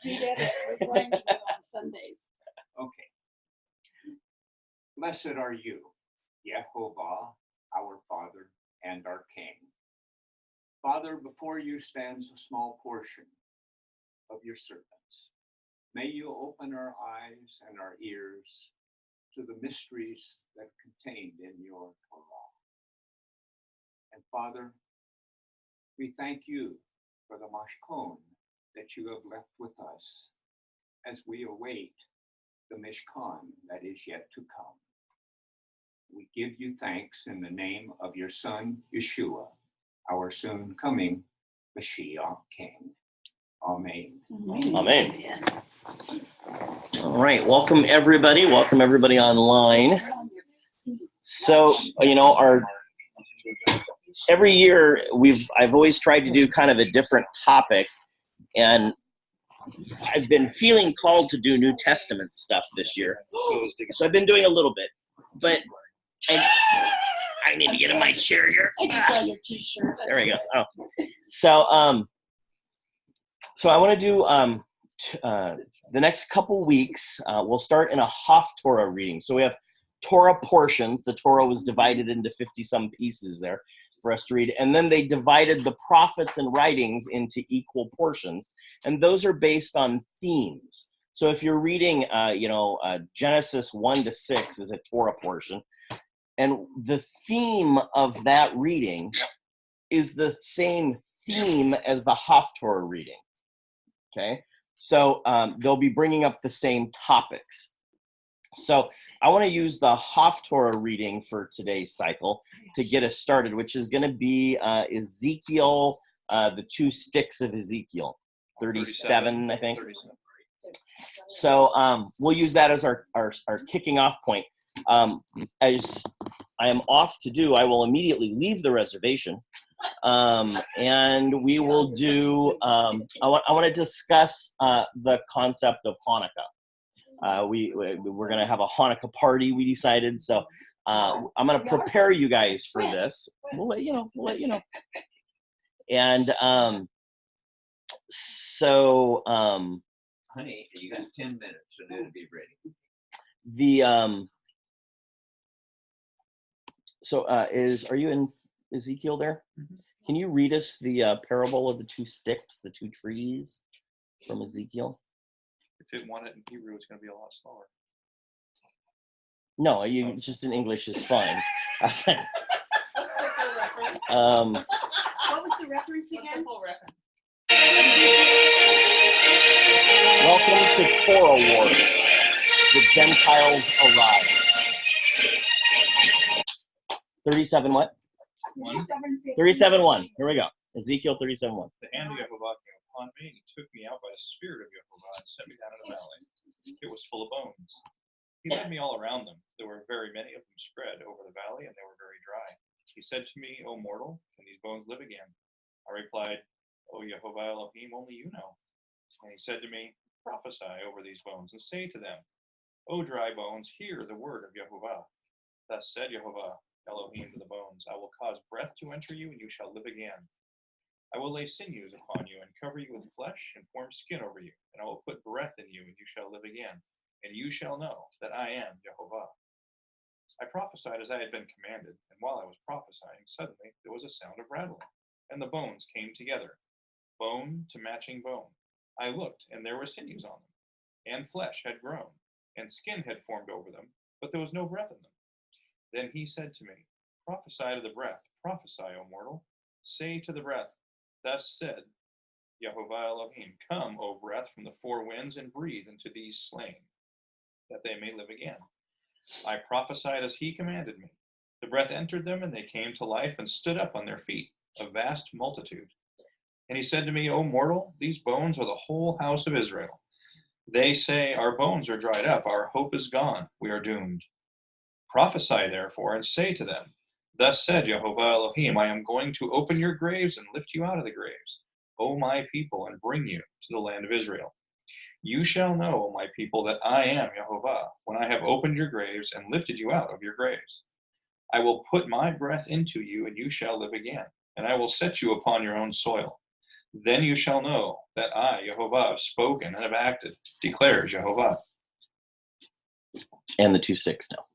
You did it. We're going to do on Sundays. Okay. Blessed are you, Yehovah, our Father and our King. Father, before you stands a small portion of your servants. May you open our eyes and our ears to the mysteries that are contained in your Torah. And Father, we thank you for the mashkon that you have left with us as we await the mishkan that is yet to come. We give you thanks in the name of your Son, Yeshua, our soon coming Mashiach King. Amen. Amen. All right, welcome everybody. Welcome everybody online. So, every year I've always tried to do kind of a different topic, and I've been feeling called to do New Testament stuff this year. So I've been doing a little bit, but I need to get in my chair here. I just saw your t-shirt. There we go. Oh. So I want to do the next couple weeks. We'll start in a Haftorah reading. So we have Torah portions. The Torah was divided into 50-some pieces there for us to read. And then they divided the prophets and writings into equal portions. And those are based on themes. So if you're reading, Genesis 1 to 6 is a Torah portion. And the theme of that reading is the same theme as the Haftorah reading. Okay? So they'll be bringing up the same topics. So I want to use the Haftorah reading for today's cycle to get us started, which is going to be Ezekiel, the 2 sticks of Ezekiel, 37, I think. 37. So we'll use that as our kicking off point. As I am off to do, I will immediately leave the reservation, and we will do, I want to discuss the concept of Hanukkah. We're going to have a Hanukkah party, we decided, so I'm going to prepare you guys for this. We'll let you know. And honey, you got 10 minutes, so it'll be ready. Are you in Ezekiel there? Mm-hmm. Can you read us the parable of the 2 sticks, the 2 trees from Ezekiel? If it want it in Hebrew, it's going to be a lot slower. No, just in English is fine. What's the full reference? What was the reference again? What's the full reference? Welcome to Torah Wars. The Gentiles arise. 37 what? 37:1. Here we go. Ezekiel 37:1. The hand of Yehovah came upon me, and he took me out by the spirit of Yehovah and set me down in a valley. It was full of bones. He led me all around them. There were very many of them spread over the valley, and they were very dry. He said to me, O mortal, can these bones live again? I replied, O Yehovah Elohim, only you know. And he said to me, prophesy over these bones, and say to them, O dry bones, hear the word of Yehovah. Thus said Yehovah Elohim to the bones, I will cause breath to enter you, and you shall live again. I will lay sinews upon you, and cover you with flesh, and form skin over you, and I will put breath in you, and you shall live again, and you shall know that I am Yehovah. I prophesied as I had been commanded, and while I was prophesying, suddenly there was a sound of rattling, and the bones came together, bone to matching bone. I looked, and there were sinews on them, and flesh had grown, and skin had formed over them, but there was no breath in them. Then he said to me, prophesy to the breath, prophesy, O mortal. Say to the breath, thus said Yehovah Elohim, come, O breath, from the 4 winds, and breathe into these slain, that they may live again. I prophesied as he commanded me. The breath entered them, and they came to life and stood up on their feet, a vast multitude. And he said to me, O mortal, these bones are the whole house of Israel. They say, our bones are dried up, our hope is gone, we are doomed. Prophesy, therefore, and say to them, thus said Yehovah Elohim, I am going to open your graves and lift you out of the graves, O my people, and bring you to the land of Israel. You shall know, O my people, that I am Yehovah, when I have opened your graves and lifted you out of your graves. I will put my breath into you, and you shall live again, and I will set you upon your own soil. Then you shall know that I, Yehovah, have spoken and have acted, declares Yehovah. And the 2-6 now.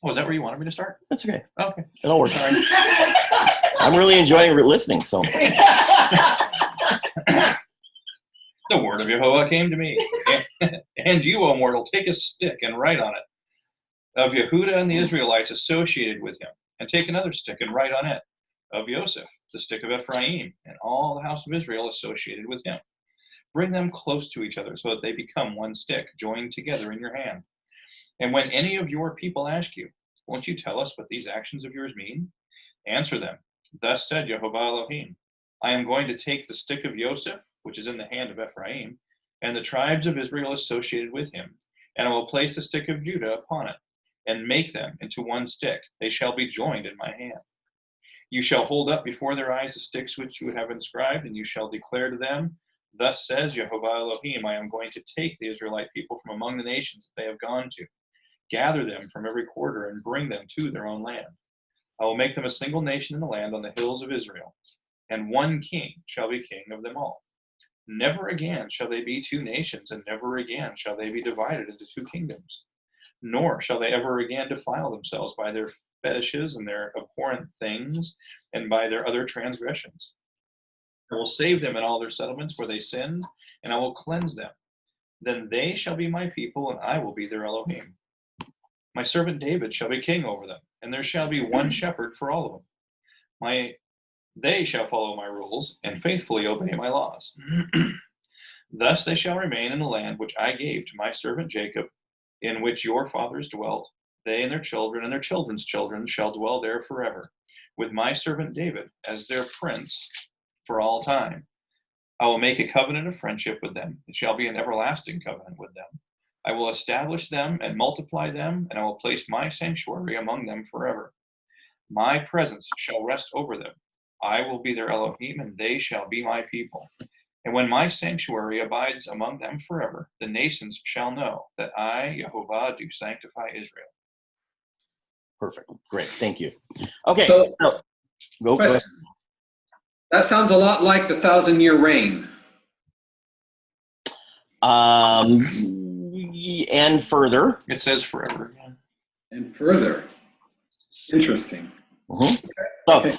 Oh, is that where you wanted me to start? That's okay. Okay. It'll work. Sorry. I'm really enjoying listening. So The word of Yehovah came to me. And you, O mortal, take a stick and write on it of Yehuda and the Israelites associated with him, and take another stick and write on it of Joseph, the stick of Ephraim, and all the house of Israel associated with him. Bring them close to each other so that they become one stick, joined together in your hand. And when any of your people ask you, won't you tell us what these actions of yours mean? Answer them, thus said Yehovah Elohim, I am going to take the stick of Joseph, which is in the hand of Ephraim, and the tribes of Israel associated with him, and I will place the stick of Judah upon it, and make them into one stick. They shall be joined in my hand. You shall hold up before their eyes the sticks which you have inscribed, and you shall declare to them, thus says Yehovah Elohim, I am going to take the Israelite people from among the nations that they have gone to, gather them from every quarter, and bring them to their own land. I will make them a single nation in the land on the hills of Israel, and one king shall be king of them all. Never again shall they be two nations, and never again shall they be divided into two kingdoms. Nor shall they ever again defile themselves by their fetishes and their abhorrent things, and by their other transgressions. I will save them in all their settlements where they sinned, and I will cleanse them. Then they shall be my people, and I will be their Elohim. My servant David shall be king over them, and there shall be one shepherd for all of them. They shall follow my rules, and faithfully obey my laws. Thus they shall remain in the land which I gave to my servant Jacob, in which your fathers dwelt. They and their children's children shall dwell there forever, with my servant David as their prince for all time. I will make a covenant of friendship with them. It shall be an everlasting covenant with them. I will establish them and multiply them, and I will place my sanctuary among them forever. My presence shall rest over them. I will be their Elohim, and they shall be my people. And when my sanctuary abides among them forever, the nations shall know that I, Yehovah, do sanctify Israel. perfect. Great. Thank you. Okay. So, Go. question. That sounds a lot like the 1,000-year reign. And further. It says forever. And further. Interesting. Mm-hmm.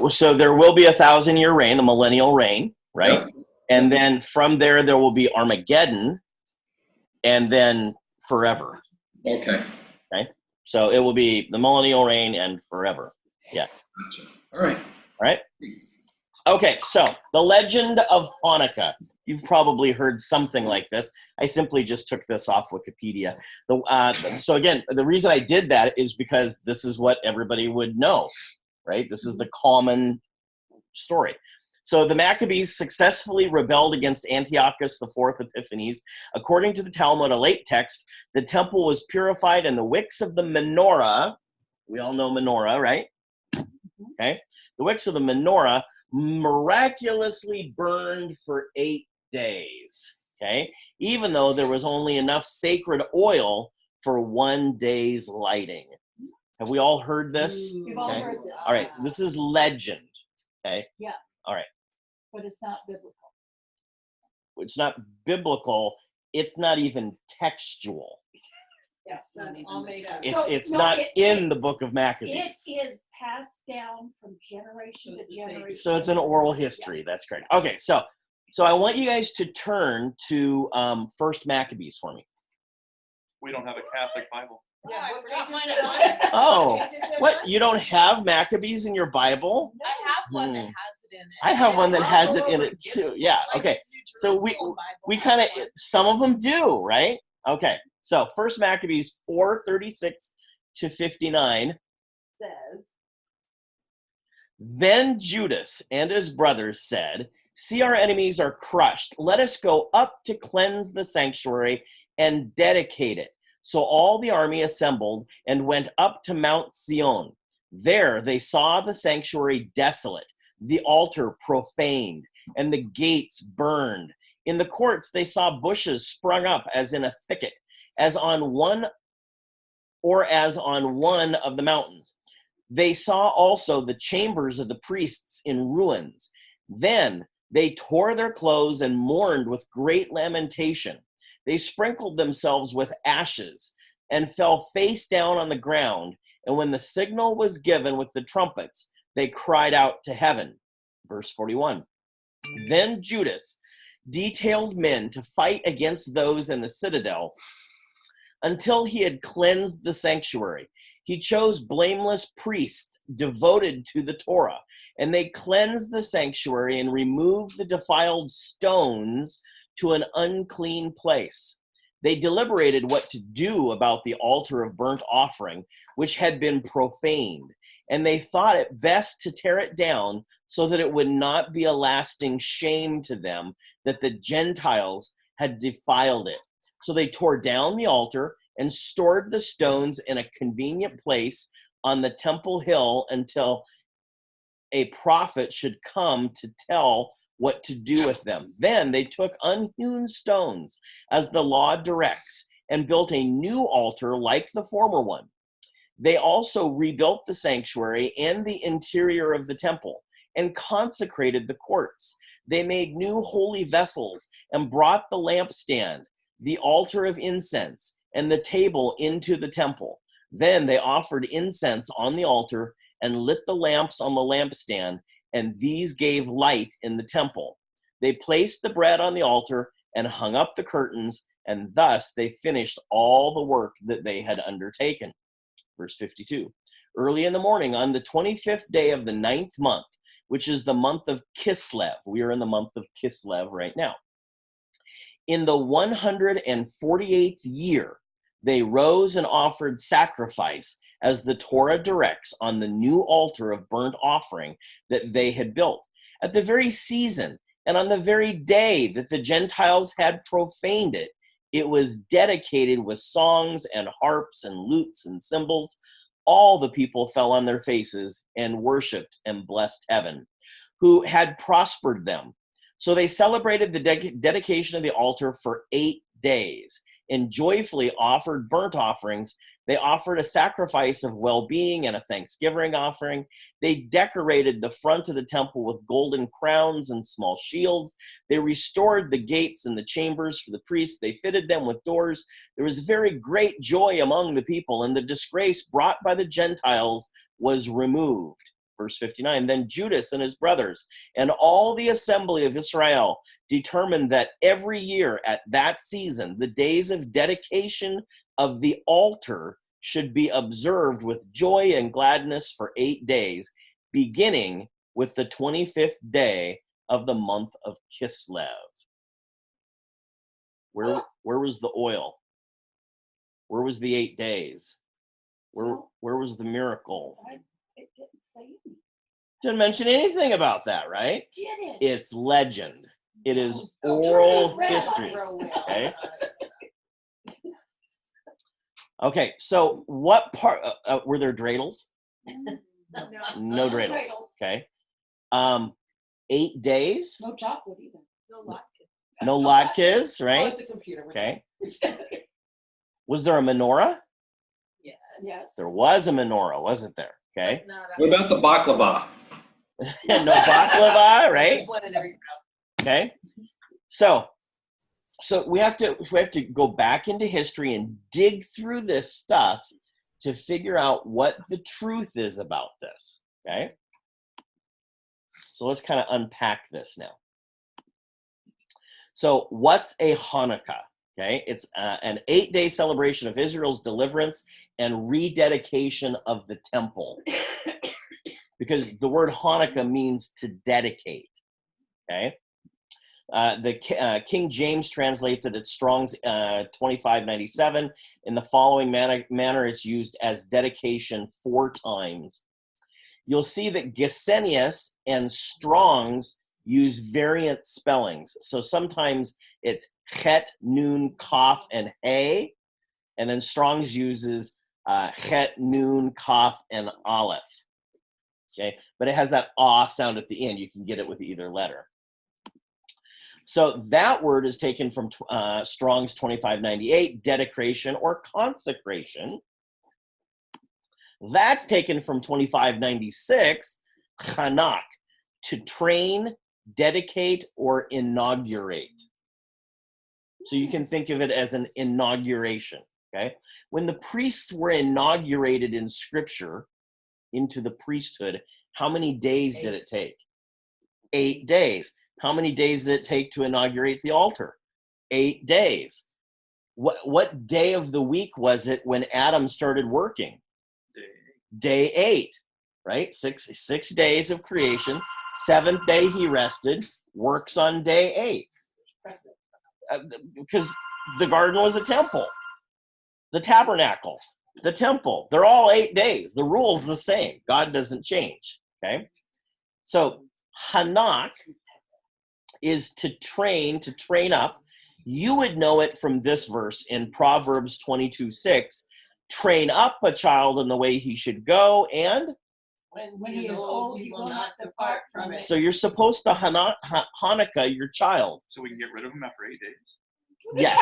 So there will be a 1,000-year reign, the millennial reign, right? Yep. And then from there will be Armageddon, and then forever. Okay. Okay. So it will be the millennial reign and forever. Yeah. Gotcha. All right. All right. Thanks. Okay. So the legend of Hanukkah. You've probably heard something like this. I simply just took this off Wikipedia. So again, the reason I did that is because this is what everybody would know, right? This is the common story. So the Maccabees successfully rebelled against Antiochus IV Epiphanes. According to the Talmud, a late text, the temple was purified and the wicks of the menorah, we all know menorah, right? Okay. The wicks of the menorah miraculously burned for 8 days, okay? Even though there was only enough sacred oil for 1 day's lighting. Have we all heard this? We've all heard this. All right, this is legend, okay? Yeah. All right. But it's not biblical. It's not biblical. It's not even textual. Yes, not even all made up. It's not in the book of Maccabees. It is passed down from generation to generation. So it's an oral history. Yeah. That's correct. Okay, so I want you guys to turn to First Maccabees for me. We don't have a Catholic Bible. Yeah, I forgot mine. Oh, what? You don't have Maccabees in your Bible? I have one that has it in it. I have one that has it in it too. Yeah. Okay. So we kind of, some of them do, right? Okay. So First Maccabees 4:36 to 59 says, Then Judas and his brothers said, "See, our enemies are crushed. Let us go up to cleanse the sanctuary and dedicate it." So all the army assembled and went up to Mount Sion. There they saw the sanctuary desolate, the altar profaned, and the gates burned. In the courts they saw bushes sprung up as in a thicket, as on one of the mountains. They saw also the chambers of the priests in ruins. Then They tore their clothes and mourned with great lamentation. They sprinkled themselves with ashes and fell face down on the ground. And when the signal was given with the trumpets, they cried out to heaven. Verse 41. Then Judas detailed men to fight against those in the citadel until he had cleansed the sanctuary. He chose blameless priests devoted to the Torah, and they cleansed the sanctuary and removed the defiled stones to an unclean place. They deliberated what to do about the altar of burnt offering, which had been profaned, and they thought it best to tear it down so that it would not be a lasting shame to them that the Gentiles had defiled it. So they tore down the altar and stored the stones in a convenient place on the temple hill until a prophet should come to tell what to do with them. Then they took unhewn stones, as the law directs, and built a new altar like the former one. They also rebuilt the sanctuary and the interior of the temple and consecrated the courts. They made new holy vessels and brought the lampstand, the altar of incense, and the table into the temple. Then they offered incense on the altar and lit the lamps on the lampstand, and these gave light in the temple. They placed the bread on the altar and hung up the curtains, and thus they finished all the work that they had undertaken. Verse 52. Early in the morning, on the 25th day of the 9th month, which is the month of Kislev. We are in the month of Kislev right now. In the 148th year, they rose and offered sacrifice as the Torah directs on the new altar of burnt offering that they had built. At the very season and on the very day that the Gentiles had profaned it, it was dedicated with songs and harps and lutes and cymbals. All the people fell on their faces and worshiped and blessed heaven, who had prospered them. So they celebrated the dedication of the altar for 8 days and joyfully offered burnt offerings. They offered a sacrifice of well-being and a thanksgiving offering. They decorated the front of the temple with golden crowns and small shields. They restored the gates and the chambers for the priests. They fitted them with doors. There was very great joy among the people, and the disgrace brought by the Gentiles was removed. Verse 59, then Judas and his brothers and all the assembly of Israel determined that every year at that season, the days of dedication of the altar should be observed with joy and gladness for 8 days, beginning with the 25th day of the month of Kislev. Where was the oil? Where was the 8 days? Where was the miracle? It didn't say anything. Didn't mention anything about that, right? Did it? It's legend. It is Oh, oral turn it red. histories. Okay. Okay. So, what part were there dreidels? No dreidels. Okay. 8 days. No chocolate either. No latkes. No latkes, Oh, right? it's a computer. Okay. Was there a menorah? Yes. Yes. There was a menorah, wasn't there? Okay. But not What about the baklava? No baklava, right? Just one in every Okay. So we have to go back into history and dig through this stuff to figure out what the truth is about this. Okay. So let's kind of unpack this now. So what's a Hanukkah? Okay, it's an 8-day celebration of Israel's deliverance and rededication of the temple. Because the word Hanukkah means to dedicate. Okay, the King James translates it at Strong's 2597. In the following manner, it's used as dedication 4 times. You'll see that Gesenius and Strong's use variant spellings. So sometimes it's chet, nun, kaf, and hey, and then Strong's uses chet, nun, kaf, and aleph. Okay, but it has that ah sound at the end. You can get it with either letter. So that word is taken from Strong's 2598, dedication or consecration. That's taken from 2596, chanak, to train, dedicate or inaugurate. So you can think of it as an inauguration, okay? When the priests were inaugurated in Scripture into the priesthood, how many days did it take? 8 days. How many days did it take to inaugurate the altar? 8 days. What day of the week was it when Adam started working? Day 8, right? Six days of creation. 7th day he rested, works on day 8. Because the garden was a temple. The tabernacle, the temple, they're all 8 days. The rule's the same. God doesn't change, okay? So Hanak is to train up. You would know it from this verse in Proverbs 22:6. Train up a child in the way he should go, and When he is old, he will not depart from it. so you're supposed to Hanukkah your child. So we can get rid of them after 8 days. Yes,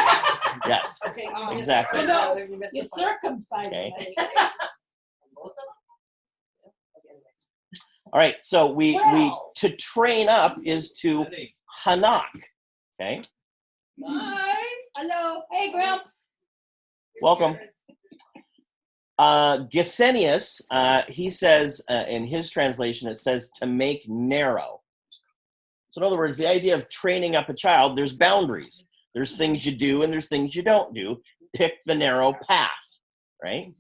yes. Okay. Exactly. No, You missed You the part. circumcise Okay. them. Both of them? Okay, anyway. All right, so we Well. to train up is to Hanak, okay? Bye. Hello. Hey, Gramps. Welcome. Gesenius, he says in his translation, it says to make narrow. So in other words, the idea of training up a child, there's boundaries. There's things you do and there's things you don't do. Pick the narrow path, right?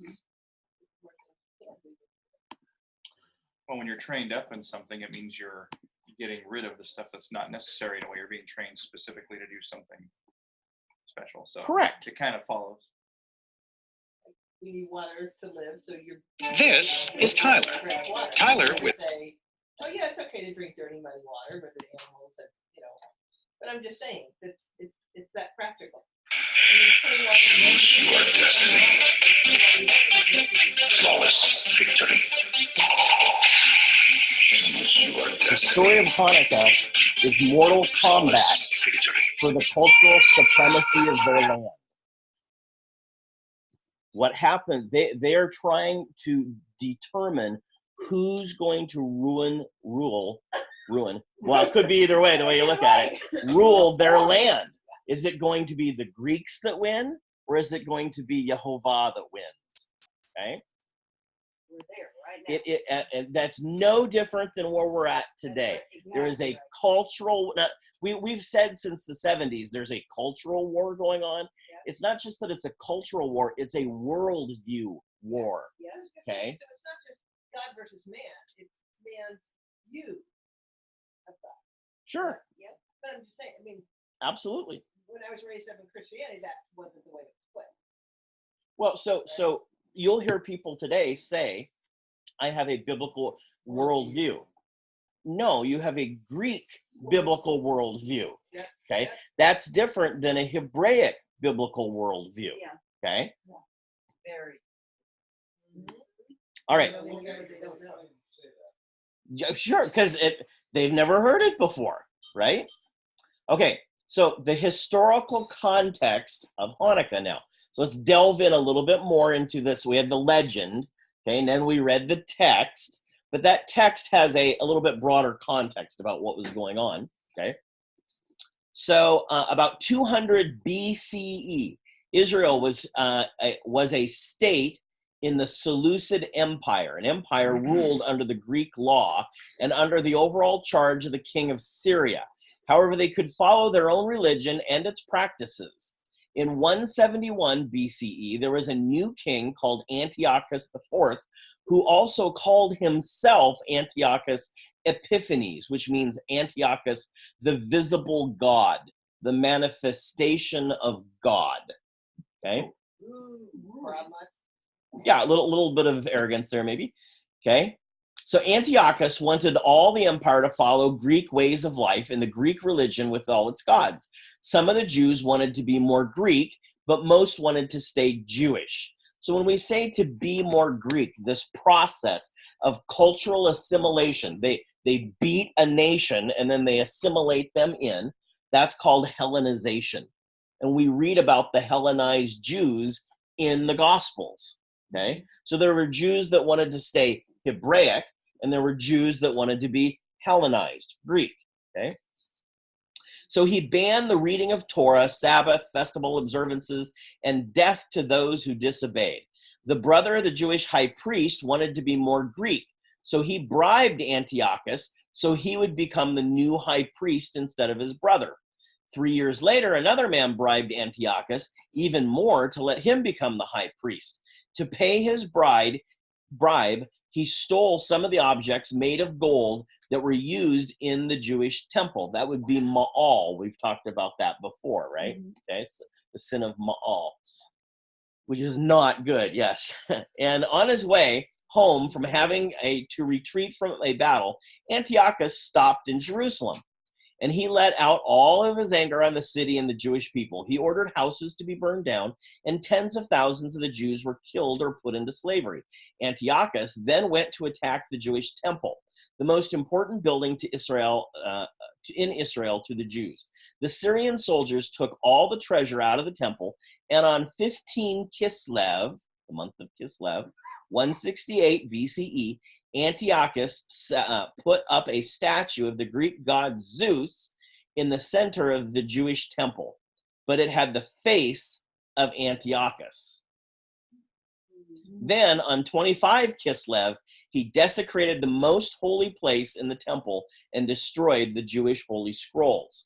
Well, when you're trained up in something, it means you're getting rid of the stuff that's not necessary in a way. You're being trained specifically to do something special. So Correct. it kind of follows. We need water to live, so you're. This is Tyler. Tyler with- Say, oh yeah, it's okay to drink dirty muddy water, but the animals have, you know. But I'm just saying, it's that practical. Your destiny. Flawless victory. Your The destiny. story of Hanukkah is mortal combat Flawless victory. for the cultural supremacy of their land. What happened, they are trying to determine who's going to ruin, well, it could be either way, the way you look at it, rule their land. Is it going to be the Greeks that win, or is it going to be Yehovah that wins? Okay? We're there right now. And that's no different than where we're at today. There is a cultural, we've said since the 70s, there's a cultural war going on. It's not just that it's a cultural war, it's a worldview war. Yeah, I was gonna say, Okay. so it's not just God versus man, it's man's view of God. Sure, Yeah, but I'm just saying, I mean, absolutely. when I was raised up in Christianity, that wasn't the way it was put. Well, so you'll hear people today say, I have a biblical worldview. No, you have a Greek biblical worldview. Yeah. Okay, Yeah. that's different than a Hebraic biblical worldview. Yeah. Okay, Very. all right. They know what they don't know. Yeah, sure, because they've never heard it before, right? Okay, so the historical context of Hanukkah now. So let's delve in a little bit more into this. We had the legend, okay, and then we read the text, but that text has a little bit broader context about what was going on, okay? So about 200 BCE, Israel was a state in the Seleucid Empire. An empire ruled under the Greek law and under the overall charge of the king of Syria. However, they could follow their own religion and its practices. In 171 BCE, there was a new king called Antiochus IV, who also called himself Antiochus Epiphanes, which means Antiochus, the visible God, the manifestation of God. Okay? Proud much. Yeah, a little bit of arrogance there, maybe. Okay? So Antiochus wanted all the empire to follow Greek ways of life and the Greek religion with all its gods. Some of the Jews wanted to be more Greek, but most wanted to stay Jewish. So when we say to be more Greek, this process of cultural assimilation, they beat a nation and then they assimilate them in, that's called Hellenization. And we read about the Hellenized Jews in the Gospels. Okay? So there were Jews that wanted to stay Hebraic, and there were Jews that wanted to be Hellenized, Greek. Okay. So he banned the reading of Torah, Sabbath, festival observances, and death to those who disobeyed. The brother of the Jewish high priest wanted to be more Greek, so he bribed Antiochus so he would become the new high priest instead of his brother. 3 years later, another man bribed Antiochus even more to let him become the high priest. To pay his bribe, he stole some of the objects made of gold that were used in the Jewish temple. That would be Ma'al. We've talked about that before, right? Okay, so the sin of Ma'al, which is not good, yes. And on his way home from having to retreat from a battle, Antiochus stopped in Jerusalem. And he let out all of his anger on the city and the Jewish people. He ordered houses to be burned down, and tens of thousands of the Jews were killed or put into slavery. Antiochus then went to attack the Jewish temple, the most important building to Israel, in Israel to the Jews. The Syrian soldiers took all the treasure out of the temple, and on 15 Kislev, the month of Kislev, 168 BCE, Antiochus put up a statue of the Greek god Zeus in the center of the Jewish temple, but it had the face of Antiochus. Then on 25 Kislev, he desecrated the most holy place in the temple and destroyed the Jewish holy scrolls.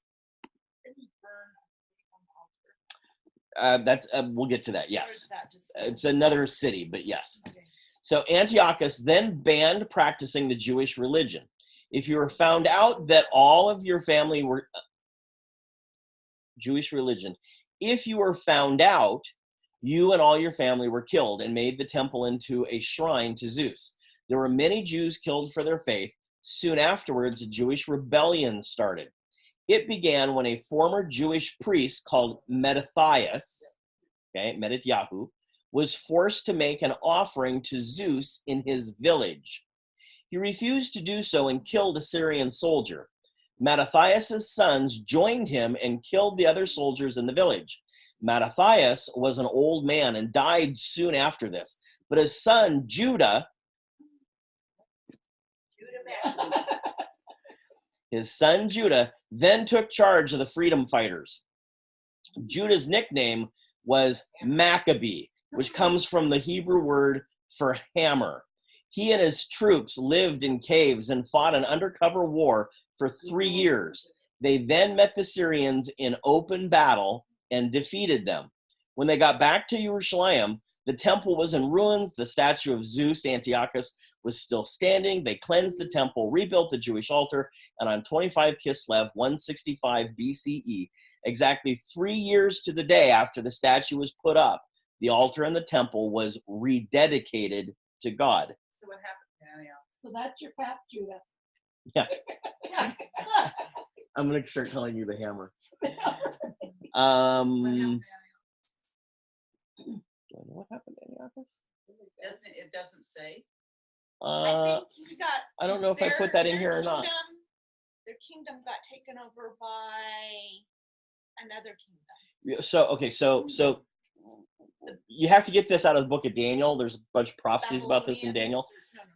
We'll get to that, yes. It's another city, but yes. So Antiochus then banned practicing the Jewish religion. If you were found out that all of your family were Jewish religion, if you were found out, you and all your family were killed and made the temple into a shrine to Zeus. There were many Jews killed for their faith. Soon afterwards, a Jewish rebellion started. It began when a former Jewish priest called Mattathias, Mattatyahu, was forced to make an offering to Zeus in his village. He refused to do so and killed a Syrian soldier. Mattathias' sons joined him and killed the other soldiers in the village. Mattathias was an old man and died soon after this, but his son Judah then took charge of the freedom fighters. Judah's nickname was Maccabee, which comes from the Hebrew word for hammer. He and his troops lived in caves and fought an undercover war for 3 years. They then met the Syrians in open battle and defeated them. When they got back to Jerusalem, the temple was in ruins. The statue of Zeus, Antiochus, was still standing. They cleansed the temple, rebuilt the Jewish altar, and on 25 Kislev, 165 BCE, exactly 3 years to the day after the statue was put up, the altar in the temple was rededicated to God. So what happened? So that's your path, Judah. Yeah. I'm going to start calling you the hammer. What happened to Antiochus? It doesn't say. I think he got. I don't know if I put that in here or not. Their kingdom got taken over by another kingdom. So you have to get this out of the book of Daniel. There's a bunch of prophecies about this in Daniel.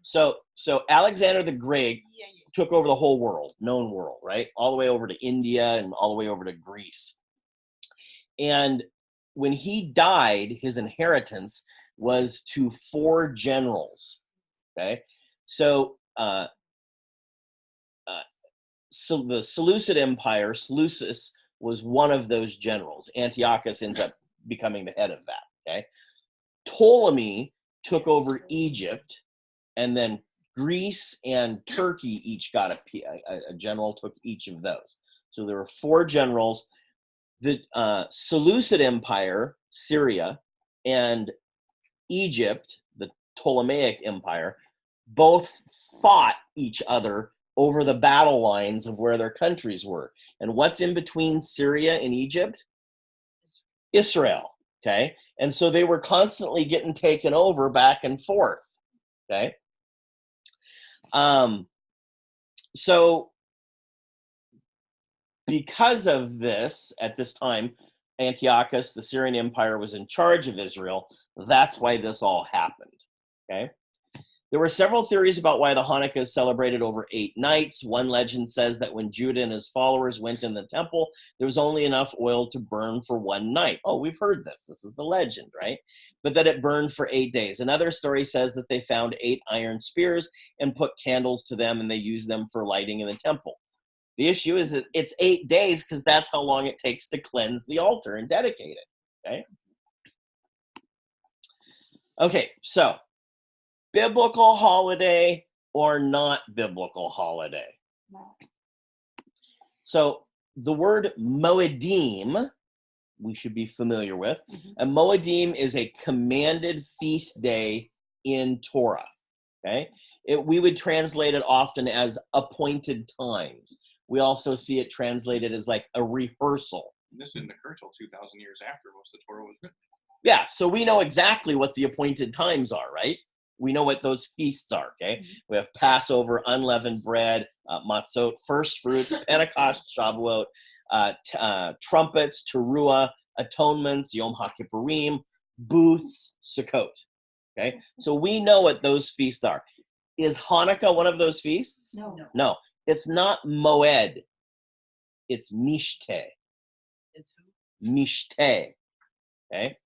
So Alexander the Great took over the whole world, known world, right? All the way over to India and all the way over to Greece. And when he died, his inheritance was to 4 generals. Okay, so the Seleucid Empire, Seleucus was one of those generals. Antiochus ends up becoming the head of that. Okay, Ptolemy took over Egypt, and then Greece and Turkey each got a general, took each of those. So there were 4 generals. The Seleucid Empire, Syria, and Egypt, the Ptolemaic Empire, both fought each other over the battle lines of where their countries were. And what's in between Syria and Egypt? Israel. Okay, and so they were constantly getting taken over back and forth. Okay, so because of this, at this time, Antiochus, the Syrian Empire, was in charge of Israel. That's why this all happened. Okay, There were several theories about why the Hanukkah is celebrated over 8 nights. One legend says that when Judah and his followers went in the temple, there was only enough oil to burn for 1 night. Oh, we've heard this. This is the legend, right? But that it burned for 8 days. Another story says that they found 8 iron spears and put candles to them, and they used them for lighting in the temple. The issue is that it's 8 days because that's how long it takes to cleanse the altar and dedicate it, okay? Okay, so biblical holiday or not biblical holiday? So the word Moedim, we should be familiar with. A Moedim is a commanded feast day in Torah, okay? We would translate it often as appointed times. We also see it translated as like a rehearsal. This didn't occur till 2,000 years after most of the Torah was written. Yeah, so we know exactly what the appointed times are, right? We know what those feasts are, okay? We have Passover, unleavened bread, matzot, first fruits, Pentecost, Shavuot, trumpets, Teruah, atonements, Yom HaKippurim, booths, Sukkot, okay? So we know what those feasts are. Is Hanukkah one of those feasts? No. No, it's not Moed. It's Mishteh. It's who? Mishteh, okay?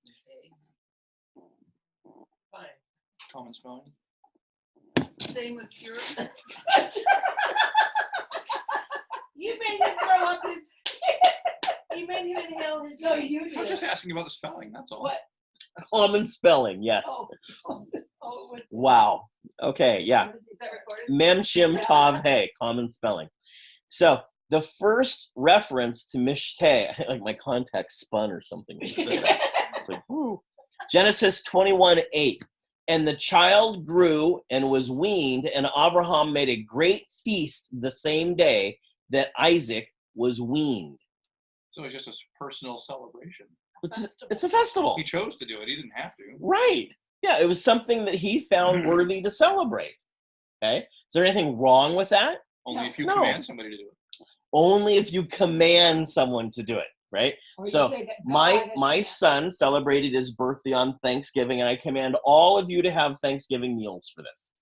Fine. Common spelling. Same with Purim. You made him throw up his. You made him inhale his. No, you I was did. just asking about the spelling, that's all. What? Common spelling, yes. Oh, it was. Wow. Okay, yeah. Is that recorded? Mem Shim Tav He, common spelling. So the first reference to Mishteh, like my contact spun or something. It's like, woo. Genesis 21:8. And the child grew and was weaned, and Abraham made a great feast the same day that Isaac was weaned. So it's just a personal celebration. It's a festival. He chose to do it. He didn't have to. Right. Yeah, it was something that he found worthy to celebrate. Okay? Is there anything wrong with that? Only if you No. command somebody to do it. Only if you command someone to do it, right? Or you So say that God my has son celebrated his birthday on Thanksgiving, and I command all of you to have Thanksgiving meals for this.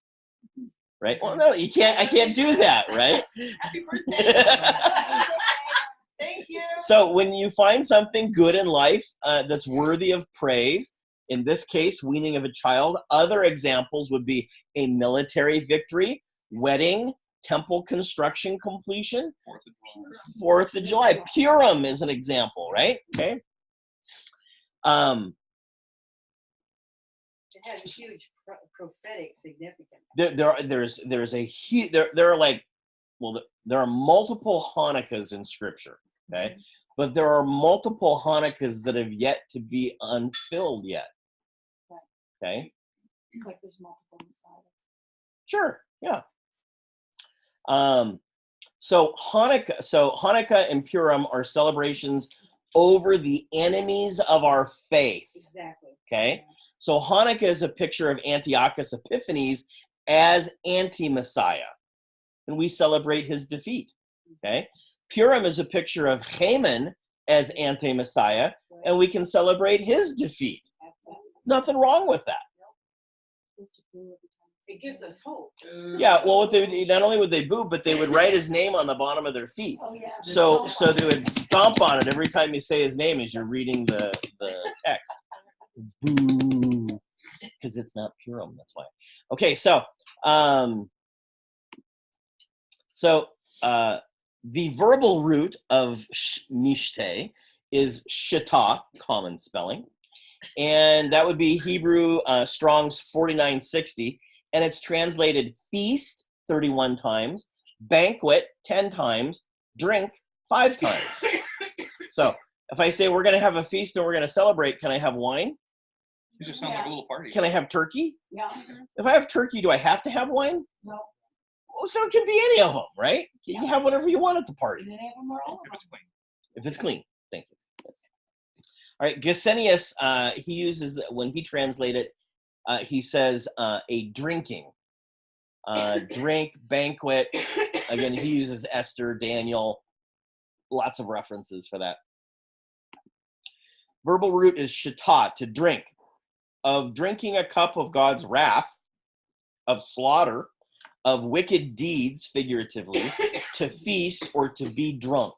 Right? Well, no, you can't. I can't do that, right? Happy birthday. Thank you. So when you find something good in life that's worthy of praise, in this case, weaning of a child, other examples would be a military victory, wedding, temple construction completion, 4th of July. Purim is an example, right? Okay. It has a huge prophetic significance. There's a huge there are like, well, there are multiple Hanukkahs in Scripture, okay, but there are multiple Hanukkahs that have yet to be unfilled yet. Okay. It's like there's multiple Messiahs. Sure. Yeah. So Hanukkah and Purim are celebrations over the enemies of our faith. Exactly. Okay. So Hanukkah is a picture of Antiochus Epiphanes as anti-Messiah, and we celebrate his defeat. Okay. Purim is a picture of Haman as anti-Messiah, and we can celebrate his defeat. Nothing wrong with that. It gives us hope. Yeah, well, not only would they boo, but they would write his name on the bottom of their feet. Oh yeah. So they would stomp on it every time you say his name as you're reading the text. Boo, because it's not Purim. That's why. Okay, so the verbal root of mishteh is shita, common spelling, and that would be Hebrew Strong's 4960, and it's translated feast 31 times, banquet 10 times, drink 5 times. So if I say we're going to have a feast and we're going to celebrate, can I have wine? It just sounds like a little party. Can I have turkey? Yeah. If I have turkey, do I have to have wine? No. Well, so it can be any of them, right? You can have whatever you want at the party. And then have them all. If it's clean. If it's clean. Thank you. Yes. All right, Gesenius, he uses, when he translated, he says a drinking. Drink, banquet. Again, he uses Esther, Daniel, lots of references for that. Verbal root is shita, to drink. Of drinking a cup of God's wrath, of slaughter, of wicked deeds, figuratively, to feast or to be drunk.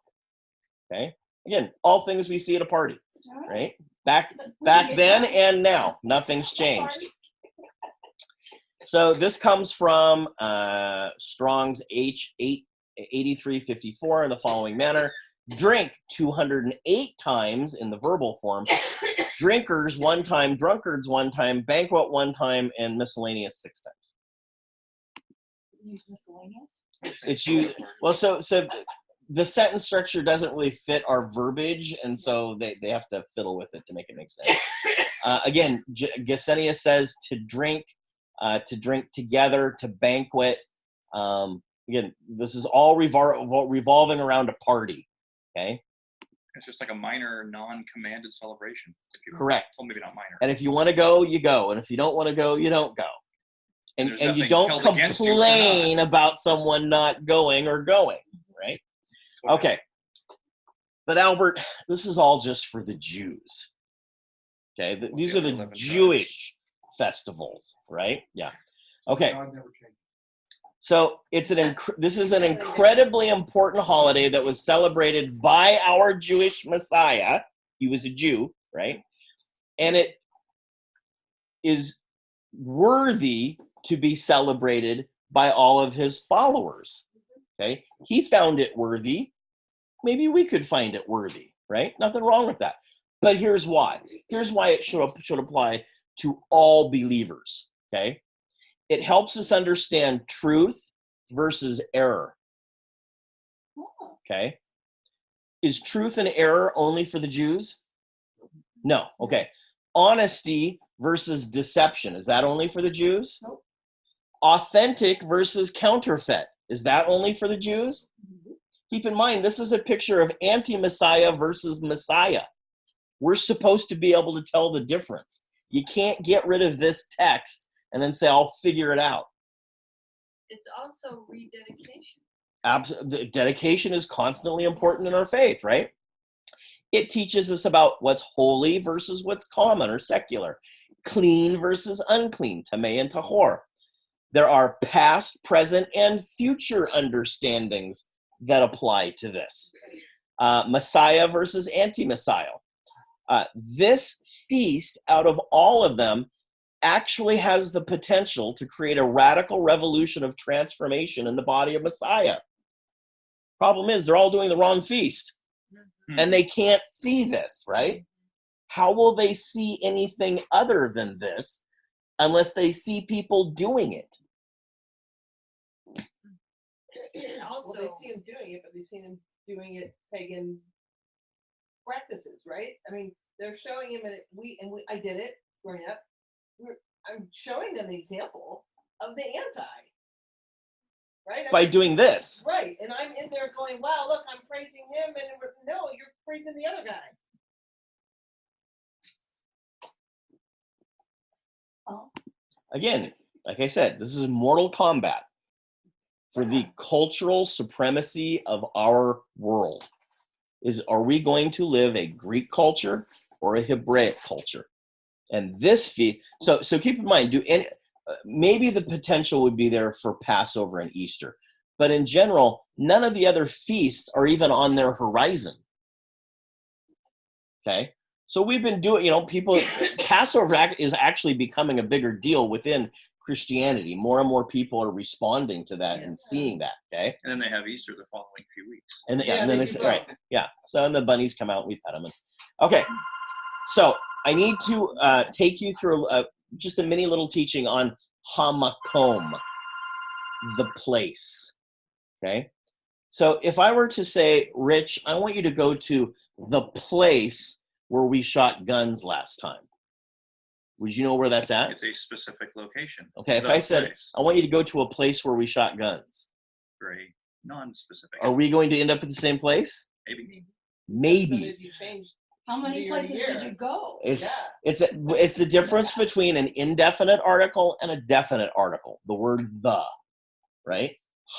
Okay? Again, all things we see at a party, right? Back then and now, nothing's changed. So this comes from Strong's H8354 in the following manner. Drink 208 times in the verbal form, drinkers 1 time, drunkards 1 time, banquet 1 time, and miscellaneous 6 times. Use miscellaneous? It's you. Well, so the sentence structure doesn't really fit our verbiage, and so they have to fiddle with it to make it make sense. Again, Gesenius says to drink together, to banquet. Again, this is all revolving around a party. Okay. It's just like a minor, non-commanded celebration. Correct. Well, maybe not minor. And if you want to go, you go, and if you don't want to go, you don't go. And There's you nothing don't held against you for complain not. about someone not going or going, right? Okay. But Albert, this is all just for the Jews. Okay, these are the 11 Jewish festivals, right? Yeah. Okay. God never changes. So this is an incredibly important holiday that was celebrated by our Jewish Messiah. He was a Jew, right? And it is worthy to be celebrated by all of his followers. Okay? He found it worthy. Maybe we could find it worthy, right? Nothing wrong with that. But here's why. Here's why it should apply to all believers, okay? It helps us understand truth versus error, okay? Is truth and error only for the Jews? No, okay. Honesty versus deception, is that only for the Jews? Nope. Authentic versus counterfeit, is that only for the Jews? Keep in mind, this is a picture of anti-Messiah versus Messiah. We're supposed to be able to tell the difference. You can't get rid of this text and then say, I'll figure it out. It's also rededication. The dedication is constantly important in our faith, right? It teaches us about what's holy versus what's common or secular, clean versus unclean, tamei and tahor. There are past, present, and future understandings that apply to this. Messiah versus anti-Messiah. This feast, out of all of them, actually has the potential to create a radical revolution of transformation in the body of Messiah. Problem is, they're all doing the wrong feast, and they can't see this, right? How will they see anything other than this unless they see people doing it? Also, they see him doing it, but they see him doing it pagan practices, right? I mean, they're showing him, and I did it growing up. I'm showing them the example of the anti, right? By doing this. Right, and I'm in there going, wow, look, I'm praising him, and no, you're praising the other guy. Again, like I said, this is mortal combat for the cultural supremacy of our world. Are we going to live a Greek culture or a Hebraic culture? And this feast, so keep in mind, maybe the potential would be there for Passover and Easter, but in general, none of the other feasts are even on their horizon. Okay, so we've been doing, Passover is actually becoming a bigger deal within Christianity. More and more people are responding to that and seeing that. Okay, And then they have Easter the following few weeks. and then they they do say, both. right, yeah. So and the bunnies come out, we pet them. Okay, so I need to take you through just a mini little teaching on hamakom, the place. Okay, so if I were to say, Rich, I want you to go to the place where we shot guns last time, would you know where that's at? It's a specific location. Okay, if The I said, place. I want you to go to a place where we shot guns, Very non-specific. are we going to end up at the same place? Maybe. But Maybe. if you change, How many Year to places year. did you go? It's yeah. it's the difference between an indefinite article and a definite article. The word the, right?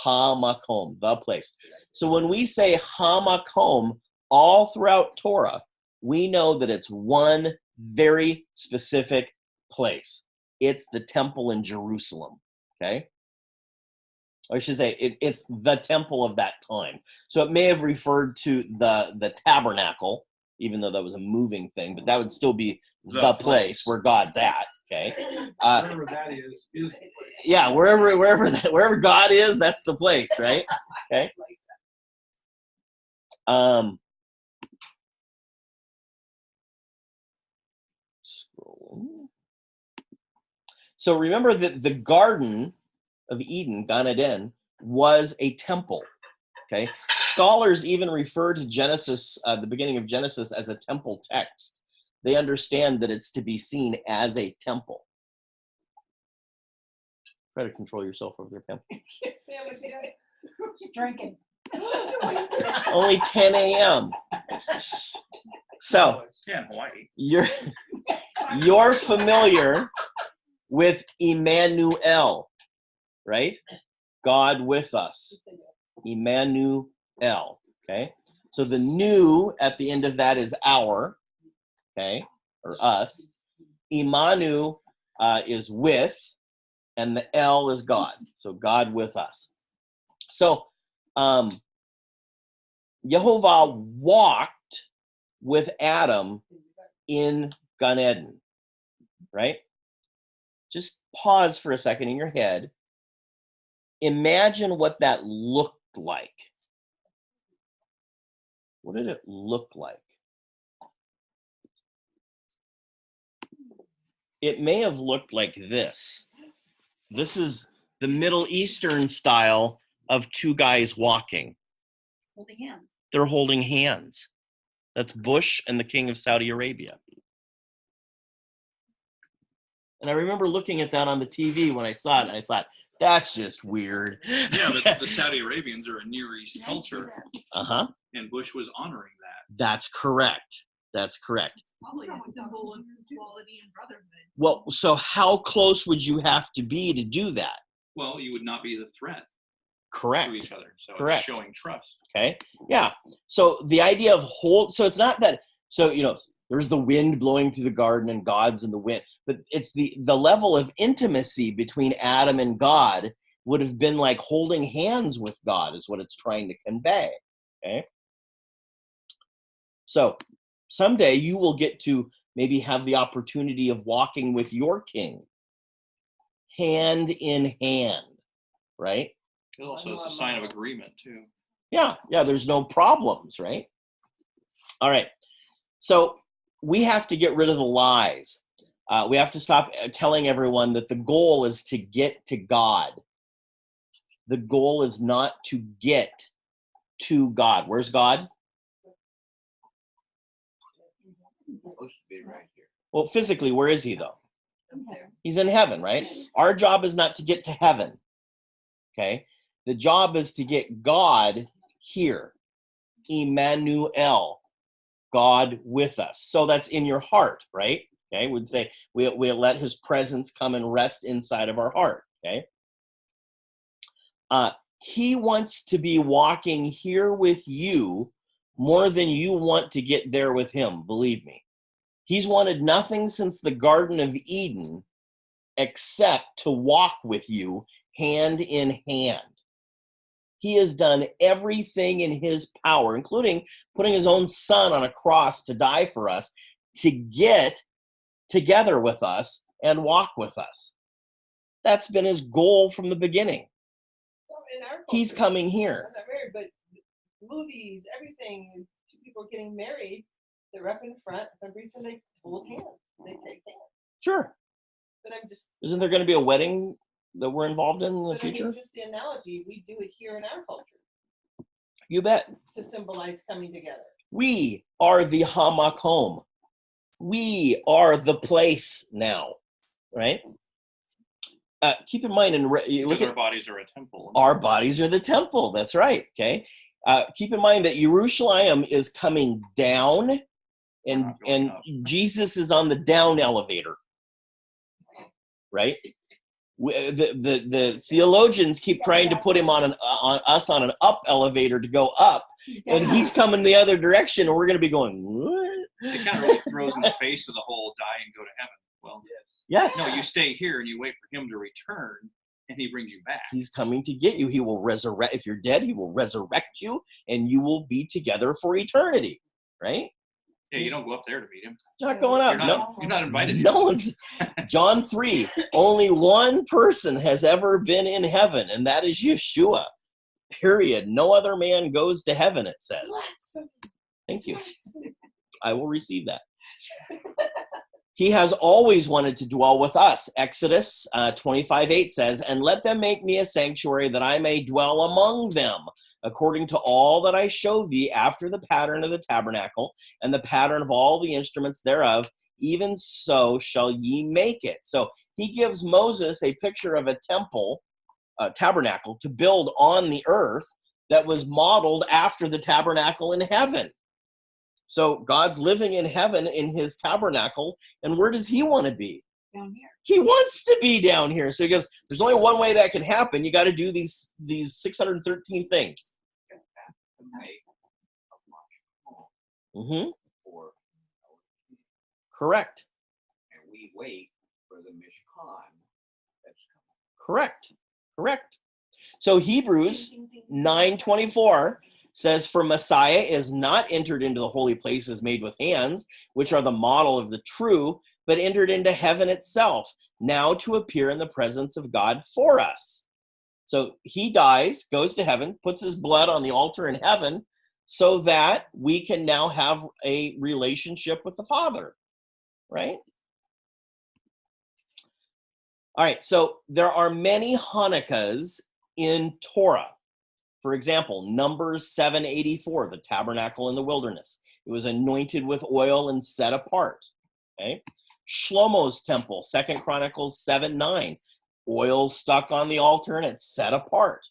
Hamakom, the place. So when we say hamakom all throughout Torah, we know that it's one very specific place. It's the temple in Jerusalem. Okay. Or I should say it's the temple of that time. So it may have referred to the tabernacle, even though that was a moving thing, but that would still be the place where God's at. Okay. Wherever that is the place. Yeah, wherever God is, that's the place, right? Okay. Scrolling. So remember that the Garden of Eden, Gan Eden, was a temple. Okay. Scholars even refer to Genesis, the beginning of Genesis, as a temple text. They understand that it's to be seen as a temple. Try to control yourself over there, Pam. Yeah, what you got? She's drinking. It's only 10 a.m. So Yeah, in Hawaii. you're familiar with Emmanuel, right? God with us. Emmanuel. Okay. So the new at the end of that is our, okay, or us. Imanu is with, and the El is God. So God with us. So Yehovah walked with Adam in Gan Eden, right? Just pause for a second in your head. Imagine what that looked like. What did it look like? It may have looked like this. This is the Middle Eastern style of two guys walking. Holding hands. They're holding hands. That's Bush and the king of Saudi Arabia. And I remember looking at that on the TV when I saw it, and I thought, that's just weird. Yeah, but the Saudi Arabians are a Near East Yeah, I see culture, that. Uh-huh. and Bush was honoring that. That's correct. That's correct. Probably a symbol of equality and brotherhood. Well, so how close would you have to be to do that? Well, you would not be the threat Correct. to each other, so Correct. it's showing trust. Okay. Yeah. So the idea of so it's not that, so, there's the wind blowing through the garden and God's in the wind, but it's the level of intimacy between Adam and God would have been like holding hands with God is what it's trying to convey. Okay. So someday you will get to maybe have the opportunity of walking with your king hand in hand, right? Also, it's a sign of agreement, too. Yeah, there's no problems, right? All right. So we have to get rid of the lies. We have to stop telling everyone that the goal is to get to God. The goal is not to get to God. Where's God? Supposed to be right here. Well, physically, where is he, though? Okay. He's in heaven, right? Our job is not to get to heaven, okay? The job is to get God here. Emmanuel, God with us. So that's in your heart, right? Okay, we'd say we let his presence come and rest inside of our heart, okay? He wants to be walking here with you more than you want to get there with him, believe me. He's wanted nothing since the Garden of Eden except to walk with you hand in hand. He has done everything in his power, including putting his own son on a cross to die for us, to get together with us and walk with us. That's been his goal from the beginning. Well, in our He's culture, coming here. I'm not married, but movies, everything, two people are getting married, they're up in front, for some reason they hold hands, they take hands. Sure. But I'm just, Isn't there going to be a wedding that we're involved in the but I mean, future? just the analogy, we do it here in our culture You bet. to symbolize coming together. We are the Hamakom. We are the place now, right? Keep in mind, and look Because at our bodies are a temple. our bodies are the temple. That's right. Okay. Keep in mind that Jerusalem is coming down, and Not going up. Jesus is on the down elevator, right? The theologians keep trying to put him on us on an up elevator to go up, and he's coming the other direction, and we're going to be going, what? It kind of really throws in the face of the whole die and go to heaven. Well, Yes. no, you stay here and you wait for him to return, And he brings you back. He's coming to get you. He will resurrect. If you're dead, he will resurrect you, and you will be together for eternity, right? Yeah, you don't go up there to meet him. Not going up. You're not invited. No one's. John 3, only one person has ever been in heaven, and that is Yeshua. Period. No other man goes to heaven, it says. Thank you. I will receive that. He has always wanted to dwell with us. Exodus 25:8 says, and let them make me a sanctuary that I may dwell among them, according to all that I show thee after the pattern of the tabernacle and the pattern of all the instruments thereof, even so shall ye make it. So he gives Moses a picture of a temple, tabernacle, to build on the earth that was modeled after the tabernacle in heaven. So God's living in heaven in his tabernacle, and where does he want to be? Down here. He wants to be down here. So he goes, there's only one way that can happen. You got to do these 613 things. Mm-hmm. Correct. And we wait for the Mishkan that's coming. Correct. So Hebrews 9:24 says, for Messiah is not entered into the holy places made with hands, which are the model of the true, but entered into heaven itself, now to appear in the presence of God for us. So he dies, goes to heaven, puts his blood on the altar in heaven, so that we can now have a relationship with the Father, right? All right, so there are many Hanukkahs in Torah. For example, Numbers 7:84, the tabernacle in the wilderness. It was anointed with oil and set apart. Okay, Shlomo's temple, 2 Chronicles 7:9, oil stuck on the altar and it's set apart.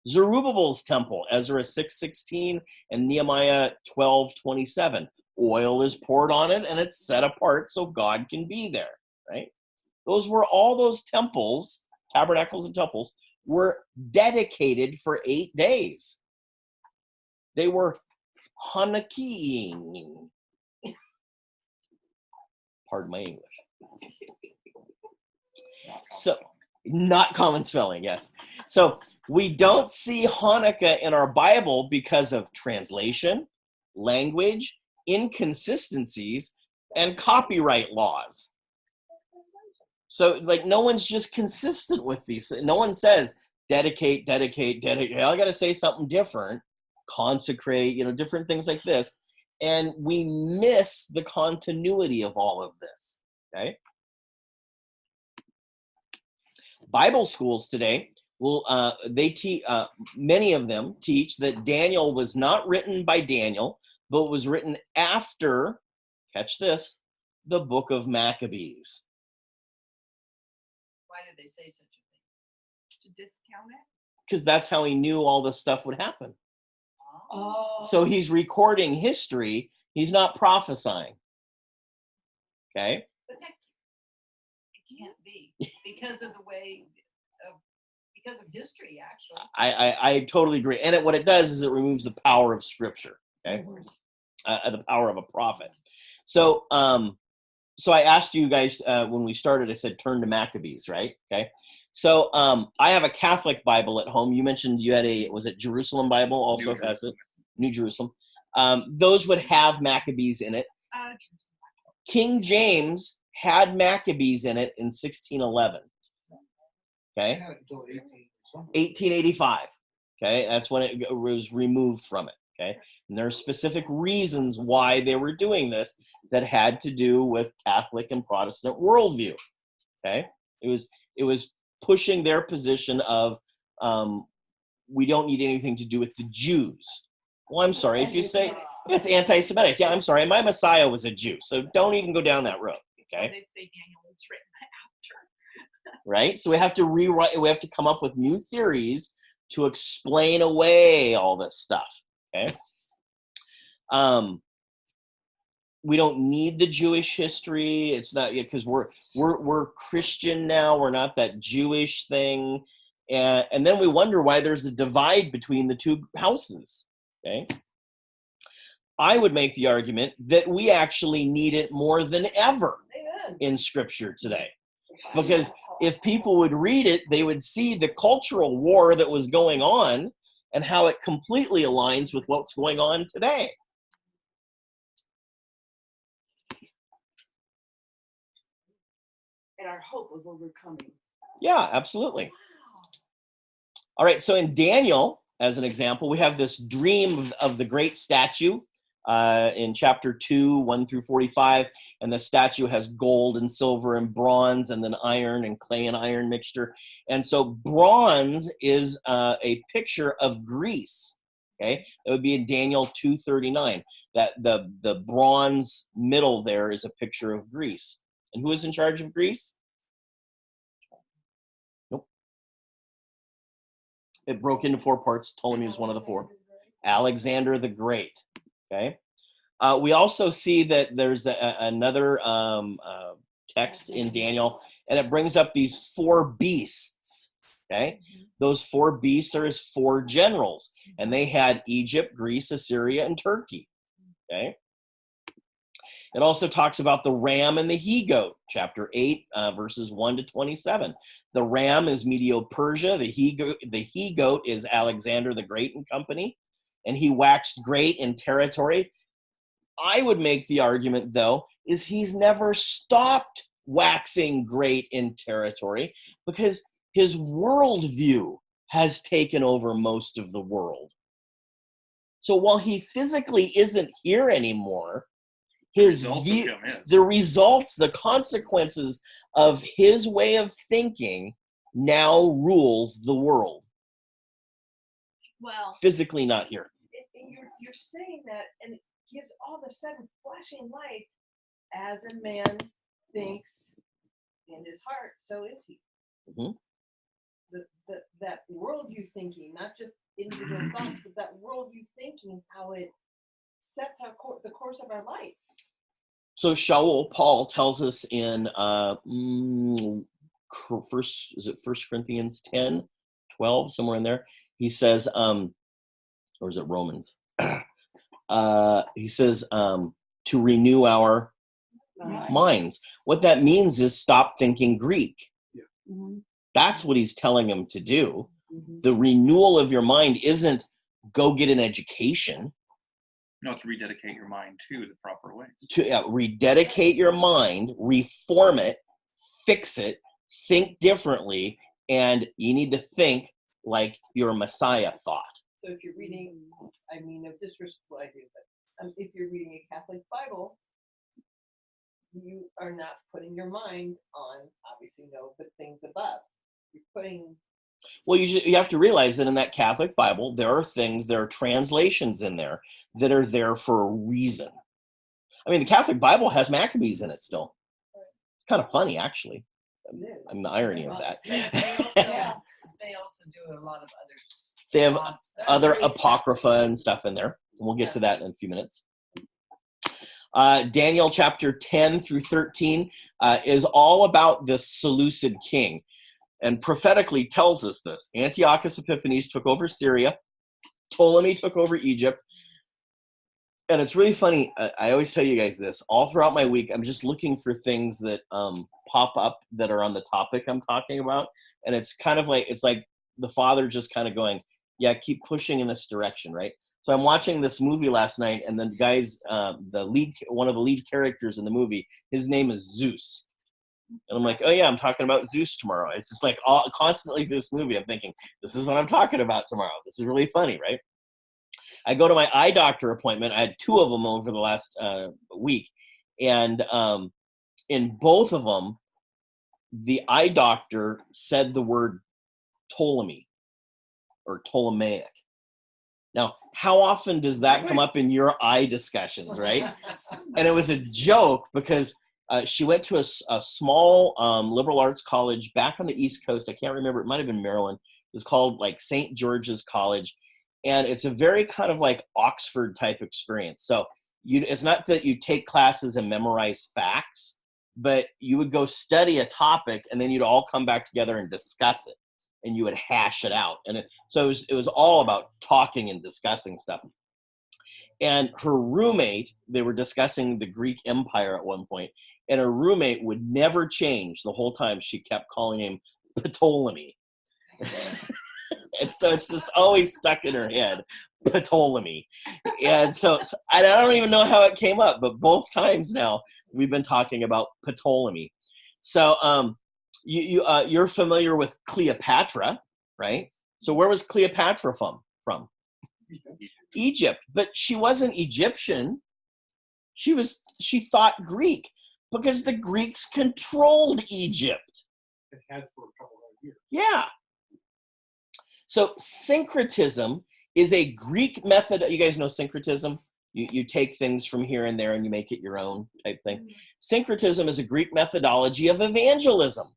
Zerubbabel's temple, Ezra 6:16 and Nehemiah 12:27, oil is poured on it and it's set apart so God can be there. Right? Those were all those temples, tabernacles and temples, were dedicated for 8 days. They were Hanukkahing. Pardon my English. So, not common spelling, yes. So, we don't see Hanukkah in our Bible because of translation, language, inconsistencies, and copyright laws. So, like, no one's just consistent with these. No one says, dedicate. I got to say something different. Consecrate, different things like this. And we miss the continuity of all of this, okay? Bible schools today, many of them teach that Daniel was not written by Daniel, but was written after, catch this, the book of Maccabees. Why did they say such a thing? To discount it? Because that's how he knew all this stuff would happen. Oh. So he's recording history. He's not prophesying. Okay? But that it can't be because of the way because of history, actually. I totally agree. And what it does is it removes the power of Scripture. Okay? The power of a prophet. So I asked you guys when we started, I said, turn to Maccabees, right? Okay. So I have a Catholic Bible at home. You mentioned you had was it Jerusalem Bible also has it? New Jerusalem. Those would have Maccabees in it. King James had Maccabees in it in 1611. Okay. 1885. Okay. That's when it was removed from it. Okay. And there are specific reasons why they were doing this that had to do with Catholic and Protestant worldview. Okay. It was pushing their position of we don't need anything to do with the Jews. Well, I'm sorry. If you say it's anti-Semitic, yeah, I'm sorry. My Messiah was a Jew, so don't even go down that road. Okay. They say Daniel was written after. Right. So we have to rewrite. We have to come up with new theories to explain away all this stuff. Okay. We don't need the Jewish history. It's not because we're Christian now. We're not that Jewish thing, and then we wonder why there's a divide between the two houses. Okay, I would make the argument that we actually need it more than ever in Scripture today, because if people would read it, they would see the cultural war that was going on and how it completely aligns with what's going on today. And our hope of overcoming. Yeah, absolutely. All right, so in Daniel, as an example, we have this dream of the great statue in chapter 2, 1 through 45, and the statue has gold and silver and bronze and then iron and clay and iron mixture. And so bronze is a picture of Greece, okay? That would be in Daniel 2:39. That the bronze middle there is a picture of Greece. And who is in charge of Greece? Nope. It broke into 4 parts. Ptolemy was one of the 4. Alexander the Great. Okay. We also see that there's another text in Daniel, and it brings up these 4 beasts. Okay. Those 4 beasts are his 4 generals, and they had Egypt, Greece, Assyria, and Turkey. Okay. It also talks about the ram and the he-goat, chapter 8, verses 1 to 27. The ram is Medo-Persia. The he-goat is Alexander the Great and company, and he waxed great in territory. I would make the argument, though, is he's never stopped waxing great in territory because his worldview has taken over most of the world. So while he physically isn't here anymore, the results, the consequences of his way of thinking now rules the world. Well, physically not here. You're saying that, and it gives all of a sudden flashing light. As a man thinks in his heart, so is he. Mm-hmm. That worldview thinking, not just individual thoughts, but that worldview thinking, how it sets the course of our life. So Paul tells us in First Corinthians 10, 12, somewhere in there. He says, or is it Romans? He says to renew our minds. What that means is stop thinking Greek. Yeah. Mm-hmm. That's what he's telling him to do. Mm-hmm. The renewal of your mind isn't go get an education. No, it's rededicate your mind to the proper ways. To rededicate your mind, reform it, fix it, think differently, and you need to think like your Messiah thought. So if you're reading, I mean, no disrespect, I do, but if you're reading a Catholic Bible, you are not putting your mind on, obviously, no, but things above. You're putting. Well, you have to realize that in that Catholic Bible, there are translations in there that are there for a reason. I mean, the Catholic Bible has Maccabees in it still. It's kind of funny, actually. I mean, the irony of that. They also do a lot of others. They have other apocrypha and stuff in there. And we'll get to that in a few minutes. Daniel chapter 10 through 13 is all about this Seleucid king. And prophetically tells us this. Antiochus Epiphanes took over Syria. Ptolemy took over Egypt. And it's really funny. I always tell you guys this. All throughout my week, I'm just looking for things that pop up that are on the topic I'm talking about. And it's kind of like, it's like the Father just kind of going, yeah, keep pushing in this direction, right? So I'm watching this movie last night, and the guy's, one of the lead characters in the movie, his name is Zeus. And I'm like, oh yeah, I'm talking about Zeus tomorrow. It's just like constantly through this movie, I'm thinking, this is what I'm talking about tomorrow. This is really funny, right? I go to my eye doctor appointment. I had 2 of them over the last week. And in both of them, the eye doctor said the word Ptolemy or Ptolemaic. Now, how often does that come up in your eye discussions, right? And it was a joke because she went to a small liberal arts college back on the East Coast. I can't remember. It might have been Maryland. It was called like St. George's College. And it's a very kind of like Oxford type experience. So it's not that you take classes and memorize facts, but you would go study a topic and then you'd all come back together and discuss it. And you would hash it out. And so it was all about talking and discussing stuff. And her roommate, they were discussing the Greek Empire at one point, and her roommate would never change the whole time. She kept calling him Ptolemy. And so it's just always stuck in her head, Ptolemy. And so I don't even know how it came up, but both times now we've been talking about Ptolemy. So you're familiar with Cleopatra, right? So where was Cleopatra from? Egypt. But she wasn't Egyptian. She thought Greek because the Greeks controlled Egypt. It had for a couple of years. Yeah. So syncretism is a Greek method. You guys know syncretism? You take things from here and there and you make it your own type thing. Syncretism is a Greek methodology of evangelism.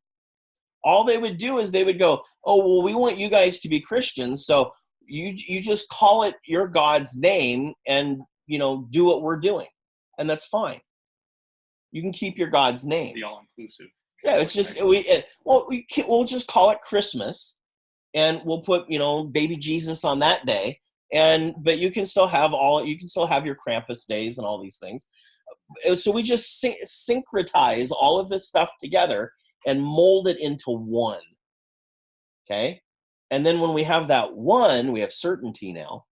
All they would do is they would go, oh, well, we want you guys to be Christians, so you just call it your God's name and, do what we're doing. And that's fine. You can keep your God's name. The all-inclusive. Yeah, it's just, we'll just call it Christmas. And we'll put, baby Jesus on that day. But you can still have your Krampus days and all these things. So we just syncretize all of this stuff together and mold it into one. Okay? And then when we have that one, we have certainty now.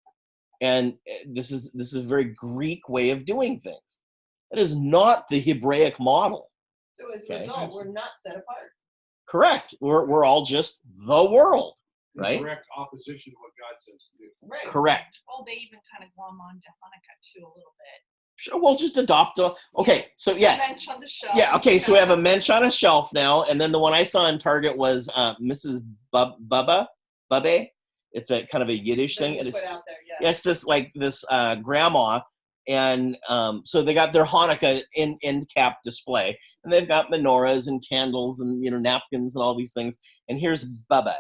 And this is a very Greek way of doing things. It is not the Hebraic model. So as a result, we're not set apart. Correct. We're all just the world. Right? Direct opposition to what God says to do. Right. Correct. Well, they even kind of glom on to Hanukkah too a little bit. Sure, we'll just adopt okay, so yes. Bench on the shelf. Yeah, okay, so we have a mensch on a shelf now, and then the one I saw in Target was Mrs. Bubba. It's a kind of a Yiddish thing. Put It is, out there, yeah. yes, this grandma, and so they got their Hanukkah end cap display, and they've got menorahs and candles and napkins and all these things, and here's Bubba.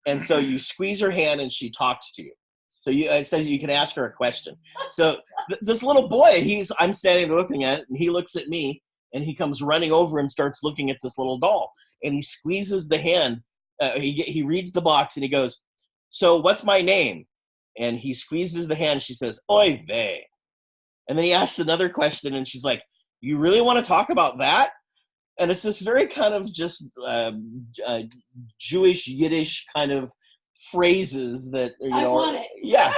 And so you squeeze her hand and she talks to you. So it says you can ask her a question. So this little boy, I'm standing there looking at it, and he looks at me, and he comes running over and starts looking at this little doll. And he squeezes the hand. He reads the box, and he goes, so what's my name? And he squeezes the hand. She says, oy vey. And then he asks another question, and she's like, you really want to talk about that? And it's this very kind of just Jewish Yiddish kind of phrases that I want it. Yeah.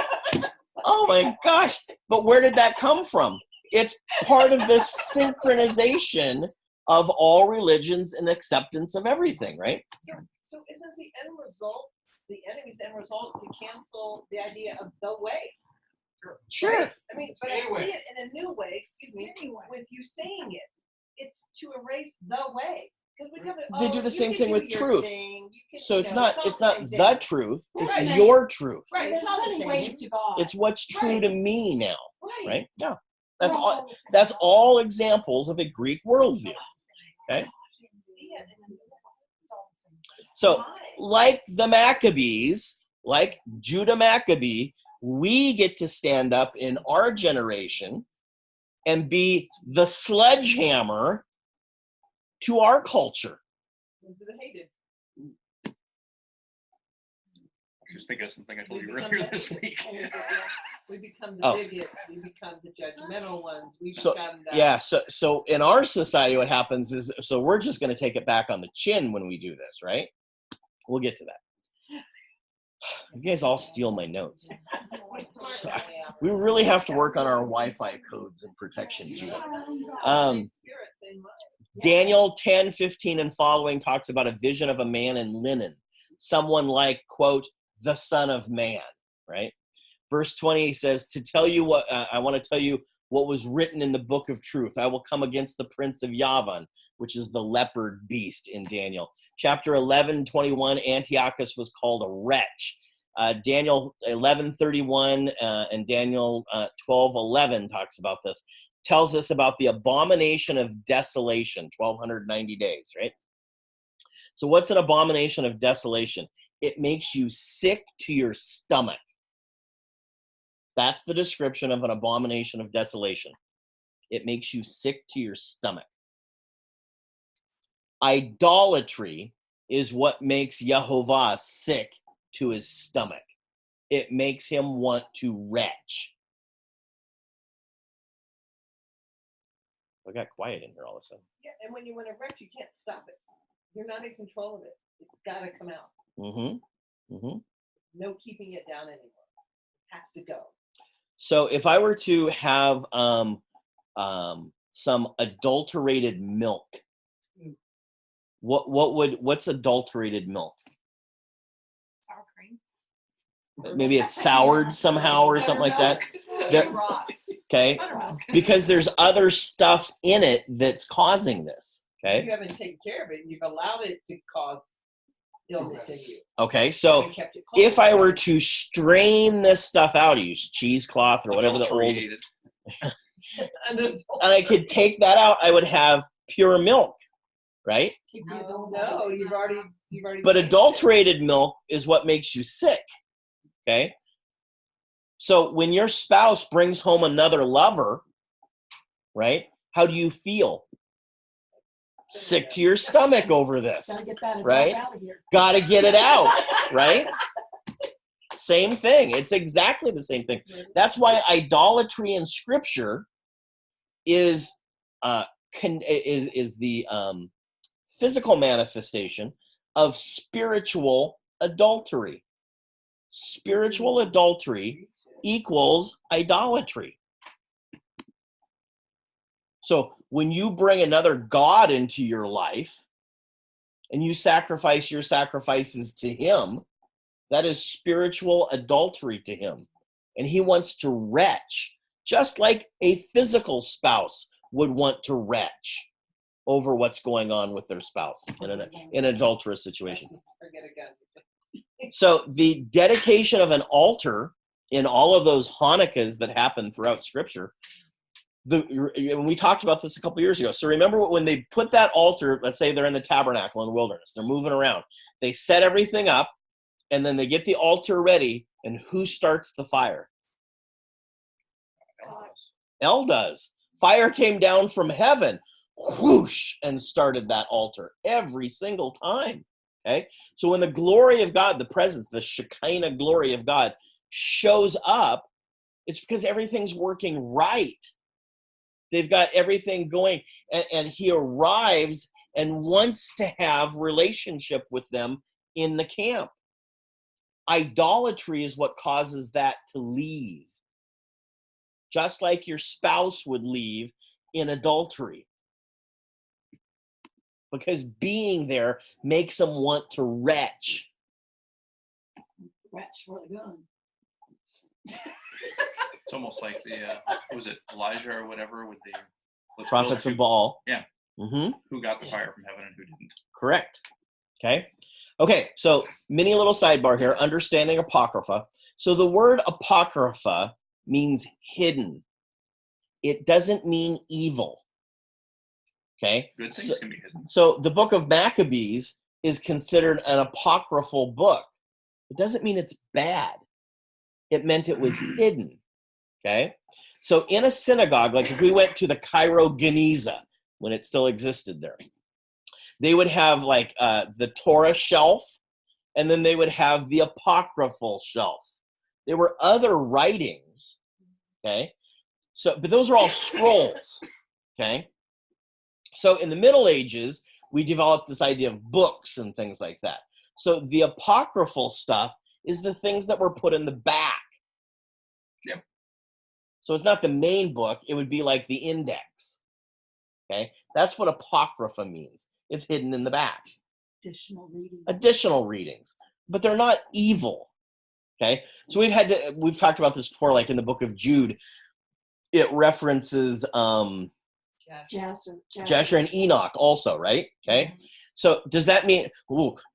Oh my gosh! But where did that come from? It's part of this synchronization of all religions and acceptance of everything, right? So isn't the enemy's end result to cancel the idea of the way? Sure. Right? I mean, but I Anyway. see it in a new way. Excuse me. With you saying it, it's to erase the way. They do the same thing with truth. So it's not all the truth. It's Right. your truth. Right. There's It's all the many same. ways to God. It's what's true to me now, Right. right? Yeah. That's all examples of a Greek worldview. Okay. So, like the Maccabees, like Judah Maccabee, we get to stand up in our generation and be the sledgehammer to our culture. Just think of something I told you earlier this week. We become Oh. the bigots. We become the judgmental ones. We So become the yeah, so in our society, what happens is, so we're just going to take it back on the chin when we do this, right? We'll get to that. You guys all steal my notes. So we really have to work on our Wi-Fi codes and protection, Judah. Daniel 10:15 and following talks about a vision of a man in linen, someone like, quote, the Son of Man, right? Verse 20 says, to tell you what, I want to tell you what was written in the book of truth. I will come against the prince of Yavan, which is the leopard beast in Daniel. Chapter 11:21, Antiochus was called a wretch. Daniel 11:31 and Daniel 12:11 talks about this. Tells us about the abomination of desolation, 1290 days, right? So what's an abomination of desolation? It makes you sick to your stomach. That's the description of an abomination of desolation. It makes you sick to your stomach. Idolatry is what makes Yehovah sick to his stomach. It makes him want to retch. I got quiet in here all of a sudden. Yeah, and when you want to wreck, you can't stop it. You're not in control of it. It's got to come out. Mm-hmm. Mm-hmm. No keeping it down anymore. It has to go. So if I were to have some adulterated milk, what's adulterated milk? Sour cream. Maybe it's soured somehow or something like that. It rots. Okay, Buttermilk. because there's other stuff in it that's causing this. Okay. You haven't taken care of it, and you've allowed it to cause illness in you. Okay, You so haven't kept it clean. if I were to strain this stuff out, use cheesecloth or whatever the old, Adulterated. and I could take that out, I would have pure milk, right? No, you've already. But changed it. adulterated milk is what makes you sick. Okay. So when your spouse brings home another lover, right? How do you feel? Sick to your stomach over this, Gotta get that right? out of here. Got to get it out, right? Same thing. It's exactly the same thing. That's why idolatry in Scripture is the physical manifestation of spiritual adultery. Spiritual adultery equals idolatry. So when you bring another god into your life and you sacrifice your sacrifices to him, that is spiritual adultery to him. And he wants to retch, just like a physical spouse would want to retch over what's going on with their spouse in an adulterous situation. Forget again. So the dedication of an altar in all of those Hanukkahs that happen throughout Scripture, we talked about this a couple years ago. So remember when they put that altar, let's say they're in the tabernacle in the wilderness, they're moving around. They set everything up, and then they get the altar ready, and who starts the fire? El does. Fire came down from heaven, whoosh, and started that altar every single time. Okay? So when the glory of God, the presence, the Shekinah glory of God shows up, it's because everything's working right. They've got everything going, and he arrives and wants to have relationship with them in the camp. Idolatry is what causes that to leave. Just like your spouse would leave in adultery. Because being there makes them want to retch. Retch for the gun. It's almost like the what was it Elijah or whatever with the let's build Prophets a of Baal. Yeah. Mm-hmm. Who got the fire from heaven and who didn't? Correct. Okay, so mini little sidebar here, understanding Apocrypha. So the word Apocrypha means hidden. It doesn't mean evil. Okay? Good things can be hidden. So the book of Maccabees is considered an apocryphal book. It doesn't mean it's bad. It meant it was hidden. Okay? So in a synagogue, like if we went to the Cairo Geniza, when it still existed there, they would have like the Torah shelf, and then they would have the apocryphal shelf. There were other writings, okay? So, but those are all scrolls, okay? So in the Middle Ages, we developed this idea of books and things like that. So the apocryphal stuff is the things that were put in the back. Yep. So it's not the main book. It would be like the index, okay? That's what apocrypha means. It's hidden in the back. Additional readings. But they're not evil, okay? So we've talked about this before, like in the book of Jude, it references Jasher and Enoch also, right? Okay. So does that mean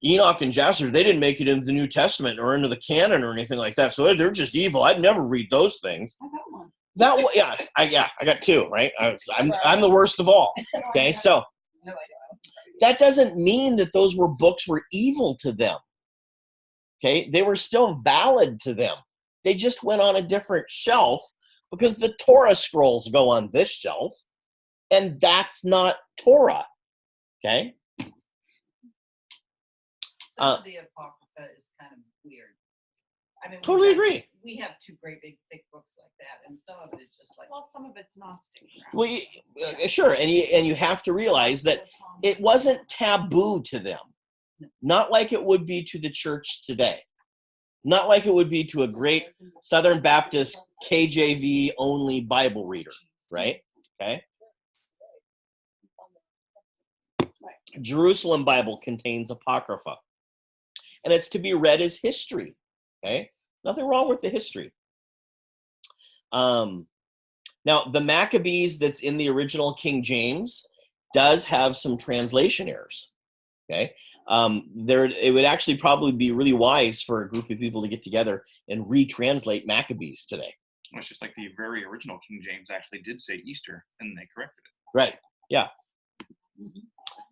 Enoch and Jasher, they didn't make it into the New Testament or into the canon or anything like that, so they're just evil? I'd never read those things. I got one. I got two, right? I'm the worst of all. Okay, so that doesn't mean that those books were evil to them. Okay, they were still valid to them. They just went on a different shelf because the Torah scrolls go on this shelf, and that's not Torah. Okay. Some of the Apocrypha is kind of weird. I mean, Totally agree. We have two great big thick books like that, and some of it is just like. Well, some of it's Gnostic. Well, sure, and you have to realize that it wasn't taboo to them, not like it would be to the church today, not like it would be to a great Southern Baptist KJV only Bible reader, right? Okay. Jerusalem Bible contains Apocrypha, and it's to be read as history. Okay, nothing wrong with the history. Now, the Maccabees that's in the original King James does have some translation errors. Okay, it would actually probably be really wise for a group of people to get together and retranslate Maccabees today. Well, it's just like the very original King James actually did say Easter, and they corrected it. Right. Yeah.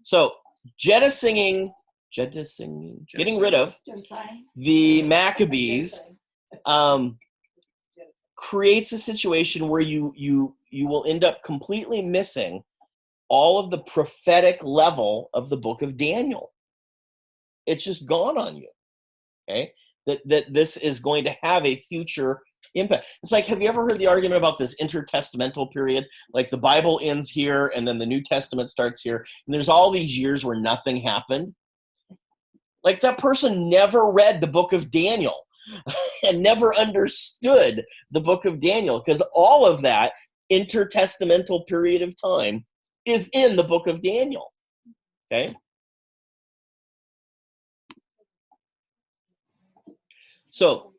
So getting rid of the Maccabees creates a situation where you will end up completely missing all of the prophetic level of the book of Daniel. It's just gone on you. Okay, that this is going to have a future impact. It's like, have you ever heard the argument about this intertestamental period? Like the Bible ends here and then the New Testament starts here, and there's all these years where nothing happened. Like that person never read the book of Daniel and never understood the book of Daniel, because all of that intertestamental period of time is in the book of Daniel. Okay? So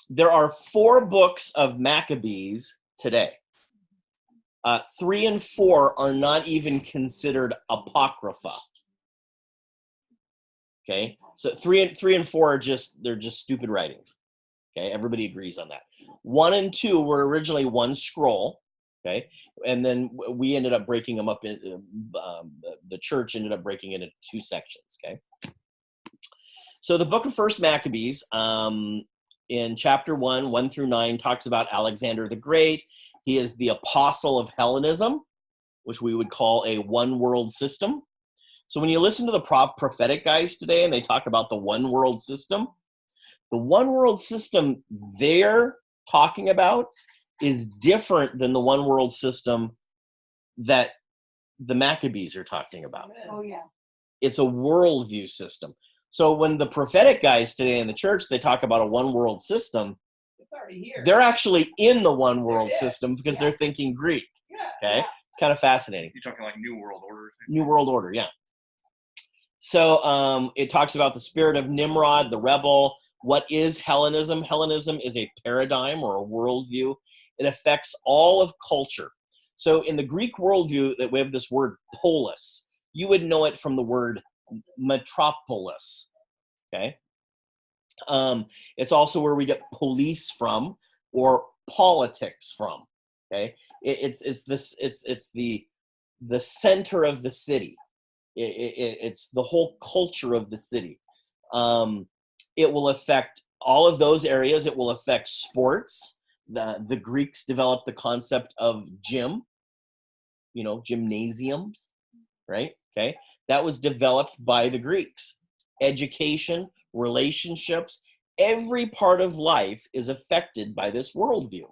there are 4 books of Maccabees today. 3 and 4 are not even considered apocrypha. Okay, so 3 and 4 are they're just stupid writings. Okay, everybody agrees on that. 1 and 2 were originally one scroll. Okay, and then we ended up breaking them up in the church ended up breaking it into 2 sections. Okay, so the book of First Maccabees, in chapter 1 through 9, talks about Alexander the Great. He is the apostle of Hellenism, which we would call a one world system. So when you listen to the prophetic guys today and they talk about the one world system, the one world system they're talking about is different than the one world system that the Maccabees are talking about. Oh, yeah. It's a worldview system. So when the prophetic guys today in the church, they talk about a one world system, It's already here. they're actually in the one world There it is. system because Yeah. they're thinking Greek. Yeah. Okay, it's kind of fascinating. You're talking like New World Order. New World Order, yeah. So it talks about the spirit of Nimrod, the rebel. What is Hellenism? Hellenism is a paradigm or a worldview. It affects all of culture. So in the Greek worldview, that we have this word polis. You would know it from the word metropolis. Okay. It's also where we get police from, or politics from. Okay. It's the center of the city. It's the whole culture of the city. It will affect all of those areas. It will affect sports. The Greeks developed the concept of gym, gymnasiums, right? Okay. That was developed by the Greeks. Education, relationships, every part of life is affected by this worldview.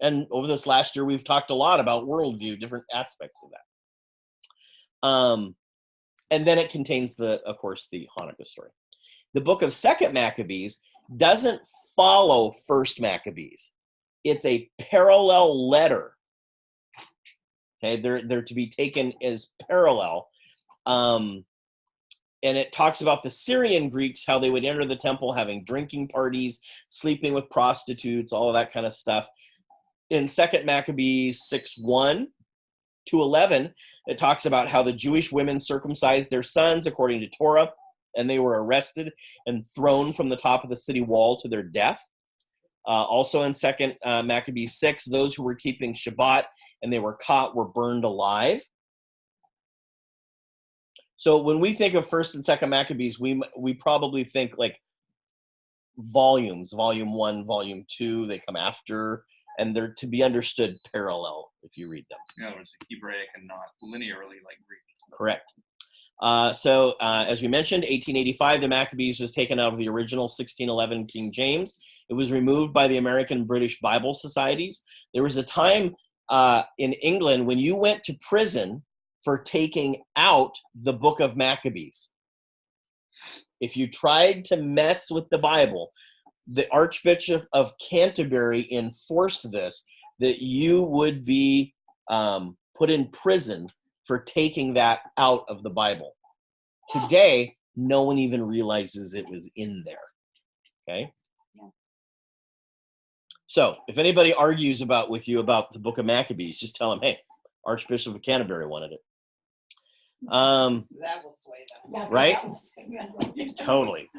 And over this last year, we've talked a lot about worldview, different aspects of that. And then it contains of course, the Hanukkah story. The book of Second Maccabees doesn't follow First Maccabees. It's a parallel letter. Okay, they're to be taken as parallel. And it talks about the Syrian Greeks, how they would enter the temple having drinking parties, sleeping with prostitutes, all of that kind of stuff. In Second Maccabees 6:1 to 11, it talks about how the Jewish women circumcised their sons according to Torah, and they were arrested and thrown from the top of the city wall to their death. Also in Second Maccabees 6, those who were keeping Shabbat and they were caught were burned alive. So when we think of First and Second Maccabees, we probably think like volumes, volume 1, volume 2, they come after, and they're to be understood parallel if you read them. In other words, Hebraic and not linearly like Greek. Correct. As we mentioned, 1885, the Maccabees was taken out of the original 1611 King James. It was removed by the American British Bible Societies. There was a time in England when you went to prison for taking out the book of Maccabees. If you tried to mess with the Bible, the Archbishop of Canterbury enforced this, that you would be put in prison for taking that out of the Bible. Today, no one even realizes it was in there. Okay? Yeah. So, if anybody argues with you about the book of Maccabees, just tell them, hey, Archbishop of Canterbury wanted it. That will sway them. Right? Totally.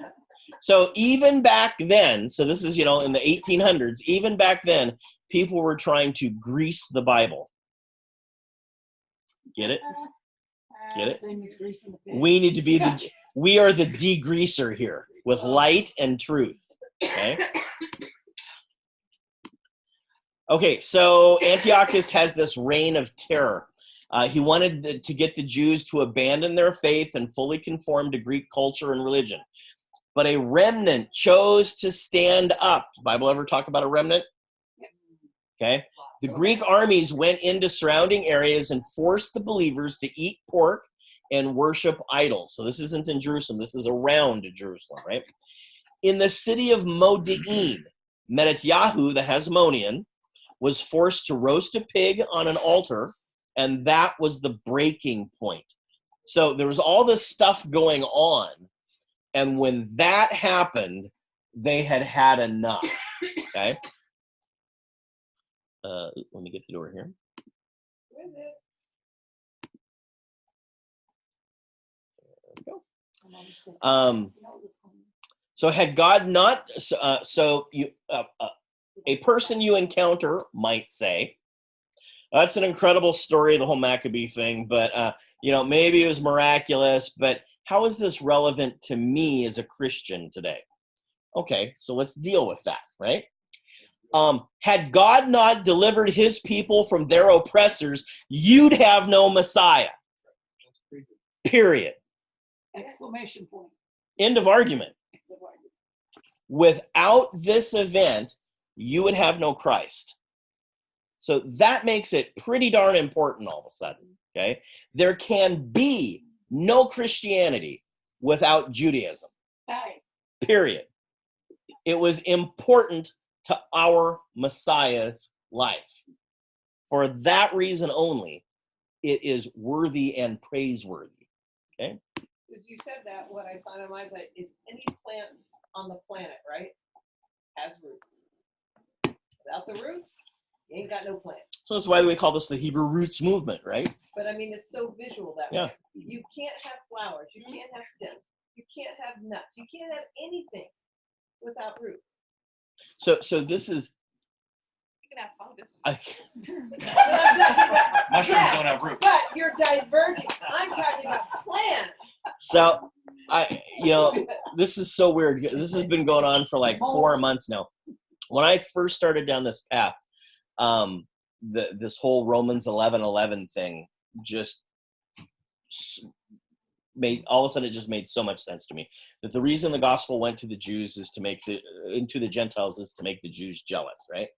So even back then, so this is, in the 1800s, even back then, people were trying to grease the Bible. Get it? Get it? Same as greasing the pig. We need to be we are the degreaser here with light and truth. Okay? Okay, so Antiochus has this reign of terror. He wanted to get the Jews to abandon their faith and fully conform to Greek culture and religion. But a remnant chose to stand up. Does the Bible ever talk about a remnant? Okay. The Greek armies went into surrounding areas and forced the believers to eat pork and worship idols. So this isn't in Jerusalem. This is around Jerusalem, right? In the city of Modin, Metityahu, the Hasmonean, was forced to roast a pig on an altar, and that was the breaking point. So there was all this stuff going on, and when that happened, they had had enough, okay? Let me get the door here. Where is it? There we go. So had God not, a person you encounter might say, that's an incredible story, the whole Maccabee thing, but maybe it was miraculous, but how is this relevant to me as a Christian today? Okay, so let's deal with that, right? Had God not delivered his people from their oppressors, you'd have no Messiah. Period. Exclamation point. End of argument. Without this event, you would have no Christ. So that makes it pretty darn important all of a sudden, okay? There can be no Christianity without Judaism. Right. Period. It was important to our Messiah's life. For that reason only, it is worthy and praiseworthy. Okay? As you said that, what I saw in my mind is any plant on the planet, right, has roots. Without the roots, you ain't got no plant. So that's why we call this the Hebrew roots movement, right? But I mean, it's so visual that Yeah. way. You can't have flowers. You can't have stems. You can't have nuts. You can't have anything without roots. So this is. You can have fungus. But I'm talking about, Mushrooms don't have roots. but you're diverging. I'm talking about plants. So this is so weird. This has been going on for like 4 months now. When I first started down this path, this whole Romans 11:11 thing just made, all of a sudden it just made so much sense to me, that the reason the gospel went to the Jews is to make into the Gentiles is to make the Jews jealous, right?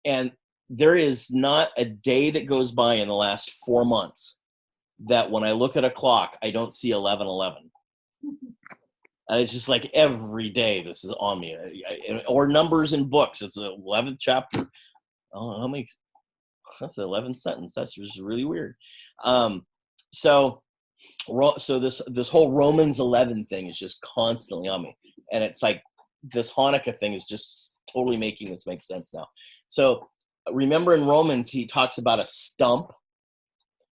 And there is not a day that goes by in the last 4 months that when I look at a clock, I don't see 11:11. And it's just like every day this is on me. Or numbers in books. It's the 11th chapter. Oh, how many? That's the 11th sentence. That's just really weird. So this whole Romans 11 thing is just constantly on me. And it's like this Hanukkah thing is just totally making this make sense now. So remember in Romans, he talks about a stump.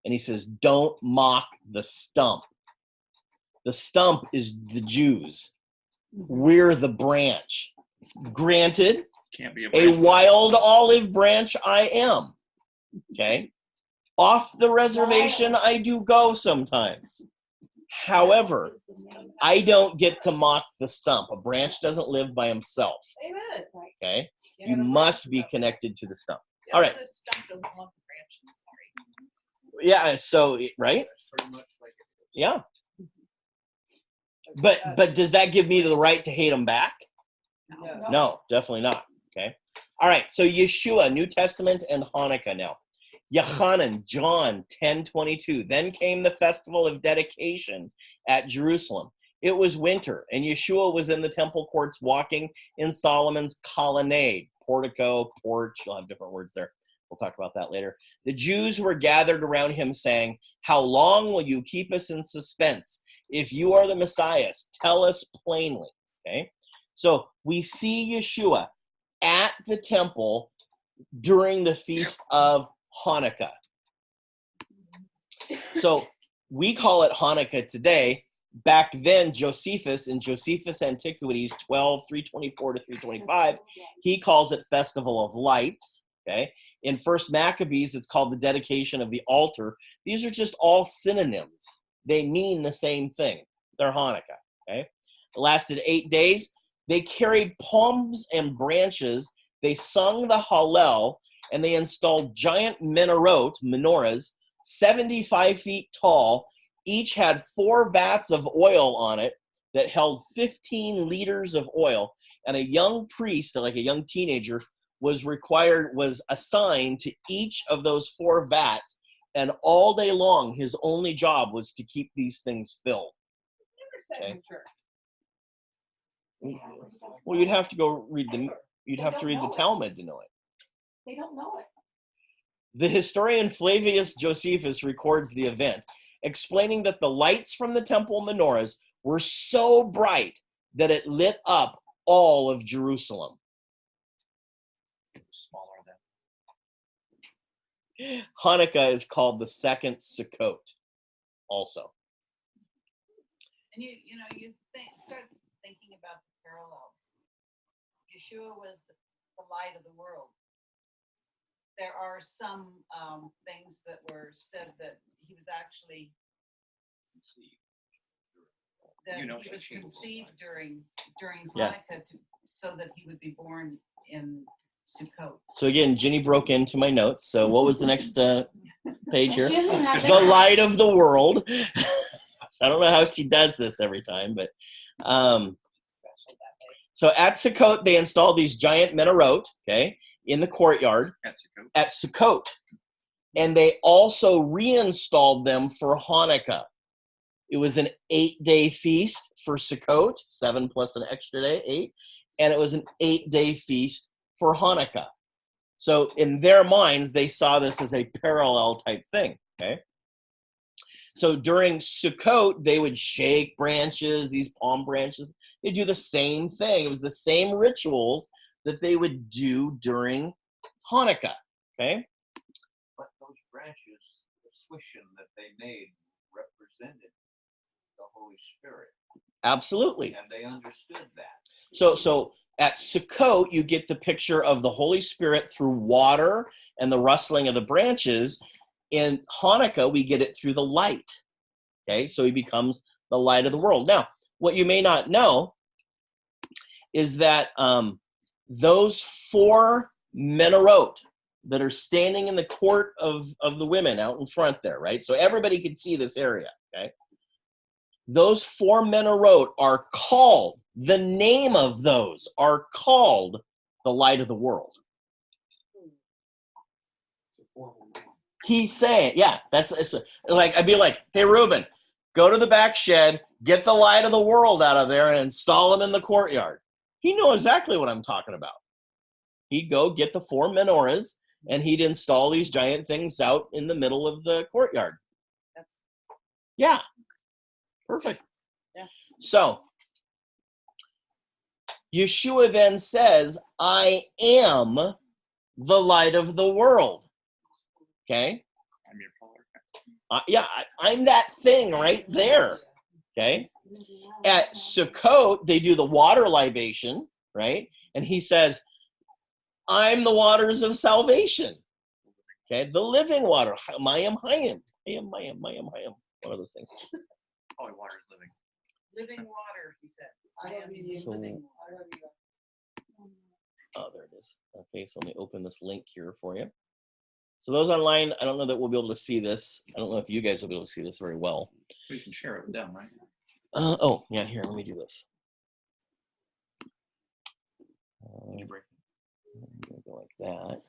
And he says, don't mock the stump. The stump is the Jews. We're the branch. Granted, Can't be a wild olive branch I am. Okay? Off the reservation I do go sometimes. However, I don't get to mock the stump. A branch doesn't live by himself. Amen. Okay? You You gotta must worship be them. connected to the stump. Yeah, All so right. this stump doesn't want the branches. Sorry. Yeah, so, right? Pretty much like Yeah. But does that give me the right to hate them back? No. No, definitely not. Okay. All right. So Yeshua, New Testament, and Hanukkah now. Yochanan, John 10:22. Then came the festival of dedication at Jerusalem. It was winter, and Yeshua was in the temple courts walking in Solomon's colonnade, portico, porch. You'll have different words there. We'll talk about that later. The Jews were gathered around him saying, "How long will you keep us in suspense? If you are the Messiah, tell us plainly." Okay. So we see Yeshua at the temple during the feast of Hanukkah. So we call it Hanukkah today. Back then, Josephus, in Josephus' Antiquities 12, 324 to 325, he calls it Festival of Lights. Okay. In First Maccabees, it's called the dedication of the altar. These are just all synonyms. They mean the same thing. They're Hanukkah. Okay. It lasted 8 days. They carried palms and branches. They sung the Hallel, and they installed giant menorahs, 75 feet tall. Each had 4 vats of oil on it that held 15 liters of oil. And a young priest, like a young teenager, was assigned to each of those 4 vats. And all day long, his only job was to keep these things filled. Okay. Well, you'd have to go read you'd have to read the Talmud to know it. They don't know it. The historian Flavius Josephus records the event, explaining that the lights from the temple menorahs were so bright that it lit up all of Jerusalem. Smaller than. Hanukkah is called the second Sukkot also. And you start thinking about the parallels. Yeshua was the light of the world. There are some things that were said that he was actually he was conceived during Hanukkah so that he would be born in Sukkot. So again, Ginny broke into my notes. So what was the next page here? She doesn't have The to- light of the world. So I don't know how she does this every time, but so at Sukkot they installed these giant menorot, okay, in the courtyard at Sukkot, and they also reinstalled them for Hanukkah. It was an 8-day feast for Sukkot, 7 plus an extra day, 8, and it was an 8-day feast for Hanukkah. So in their minds, they saw this as a parallel type thing, okay? So during Sukkot, they would shake branches, these palm branches. They do the same thing. It was the same rituals that they would do during Hanukkah, okay? But those branches, the swishing that they made represented the Holy Spirit. Absolutely. And they understood that. So at Sukkot, you get the picture of the Holy Spirit through water and the rustling of the branches. In Hanukkah, we get it through the light. Okay, so he becomes the light of the world. Now, what you may not know is that those 4 menorot that are standing in the court of the women out in front there, right? So everybody can see this area, okay? Those 4 menorot are called, the name of those are called the light of the world. He's saying, yeah, it's like, I'd be like, hey, Reuben, go to the back shed, get the light of the world out of there and install them in the courtyard. He knew exactly what I'm talking about. He'd go get the 4 menorahs and he'd install these giant things out in the middle of the courtyard. Yeah. Perfect. Yeah. So, Yeshua then says, I am the light of the world. Okay? I'm your color. I'm that thing right there. Okay? At Sukkot, they do the water libation, right? And he says, I'm the waters of salvation. Okay? The living water. Mayim hayim. Mayim. One of those things. Holy water is living. Living water, he said. I am the So- living water. Oh, there it is. Okay, so let me open this link here for you. So those online, I don't know that we'll be able to see this. I don't know if you guys will be able to see this very well. We can share it with them, right? Oh, yeah, here, let me do this. Can you break it? I'm gonna go like that.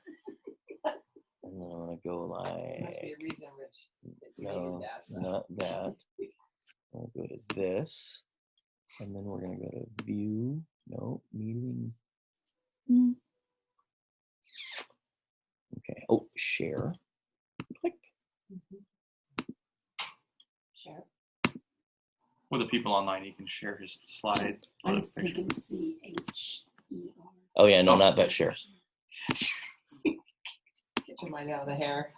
And then I'm gonna go Must be like, a reason, Rich. that you no, made it that. not that. We'll go to this. And then we're gonna go to view, no, meeting. Okay, oh, share, click. Share. With the people online, you can share his slide. I or was the picture. thinking CHER. Oh yeah, no, not that share. Get your mind out of the hair.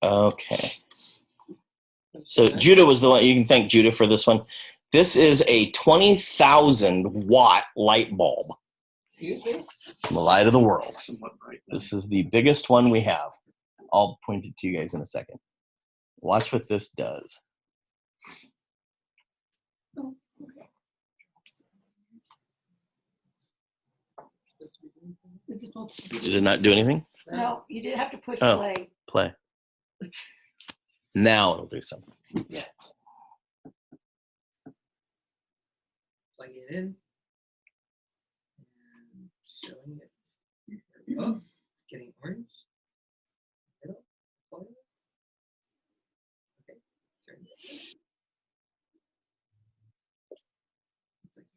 Okay. So Judah was the one, you can thank Judah for this one. This is a 20,000 watt light bulb. Excuse me? The light of the world. Somewhat bright. This is the biggest one we have. I'll point it to you guys in a second. Watch what this does. Oh, okay. Is it supposed to be? Did it not do anything? No, you did have to push Oh. play. Play. Now it'll do something. Yeah. Plug it in. And showing it. Oh, it's getting orange. Middle. Forward. Okay. Turn it. It's like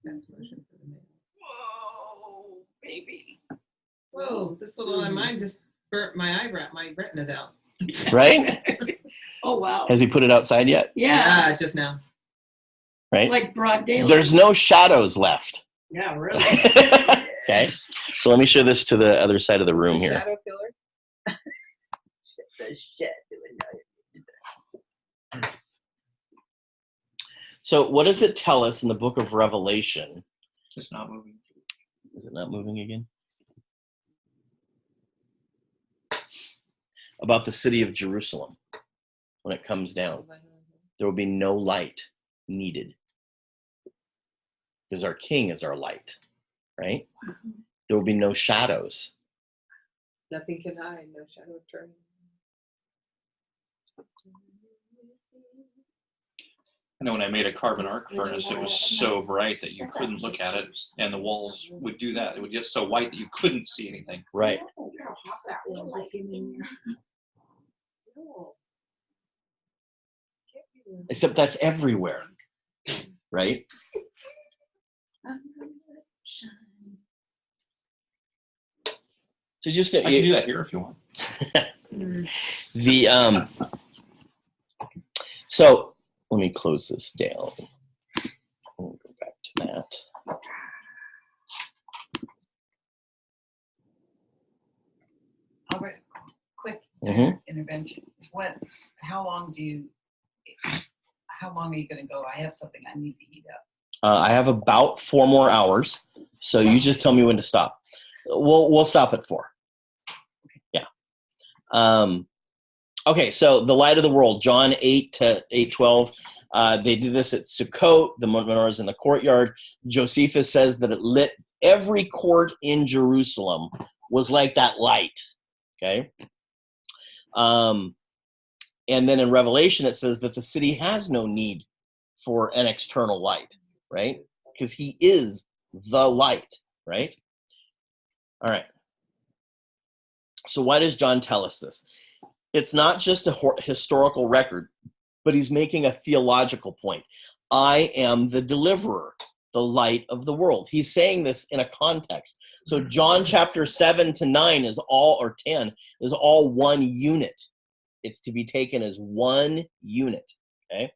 fast motion for the mail. Whoa, baby. Whoa, this little one of mine just burnt my eyebrow. My retina's out. Right? Oh, wow. Has he put it outside yet? Yeah, Just now. Right? it's like broad daylight. There's no shadows left. Yeah, really. Okay. So let me show this to the other side of the room here. Shadow killer. The shit. So what does it tell us in the book of Revelation? It's not moving. Is it not moving again? About the city of Jerusalem when it comes down. There will be no light needed because our King is our light, right? There will be no shadows. Nothing can hide. No shadow of turning. I know when I made a carbon arc Yes, furnace, it was so bright that you couldn't look at it, and the walls would do that. It would get so white that you couldn't see anything. Right. No. Except that's everywhere, right? So just I can do that here if you want. the so let me close this down. We'll go back to that. Albert, quick Mhm. intervention. How long are you gonna go? I have something I need to heat up. I have about 4 more hours, so you just tell me when to stop. We'll stop at 4. Yeah. Okay, so the light of the world, John 8 to 8:12. They did this at Sukkot. The menorahs in the courtyard. Josephus says that it lit every court in Jerusalem was like that light. Okay. And then in Revelation, it says that the city has no need for an external light, right? Because he is the light, right? All right. So why does John tell us this? It's not just a historical record, but he's making a theological point. I am the deliverer, the light of the world. He's saying this in a context. So John chapter 7 to 9 is all, or 10, is all one unit. It's to be taken as one unit, okay?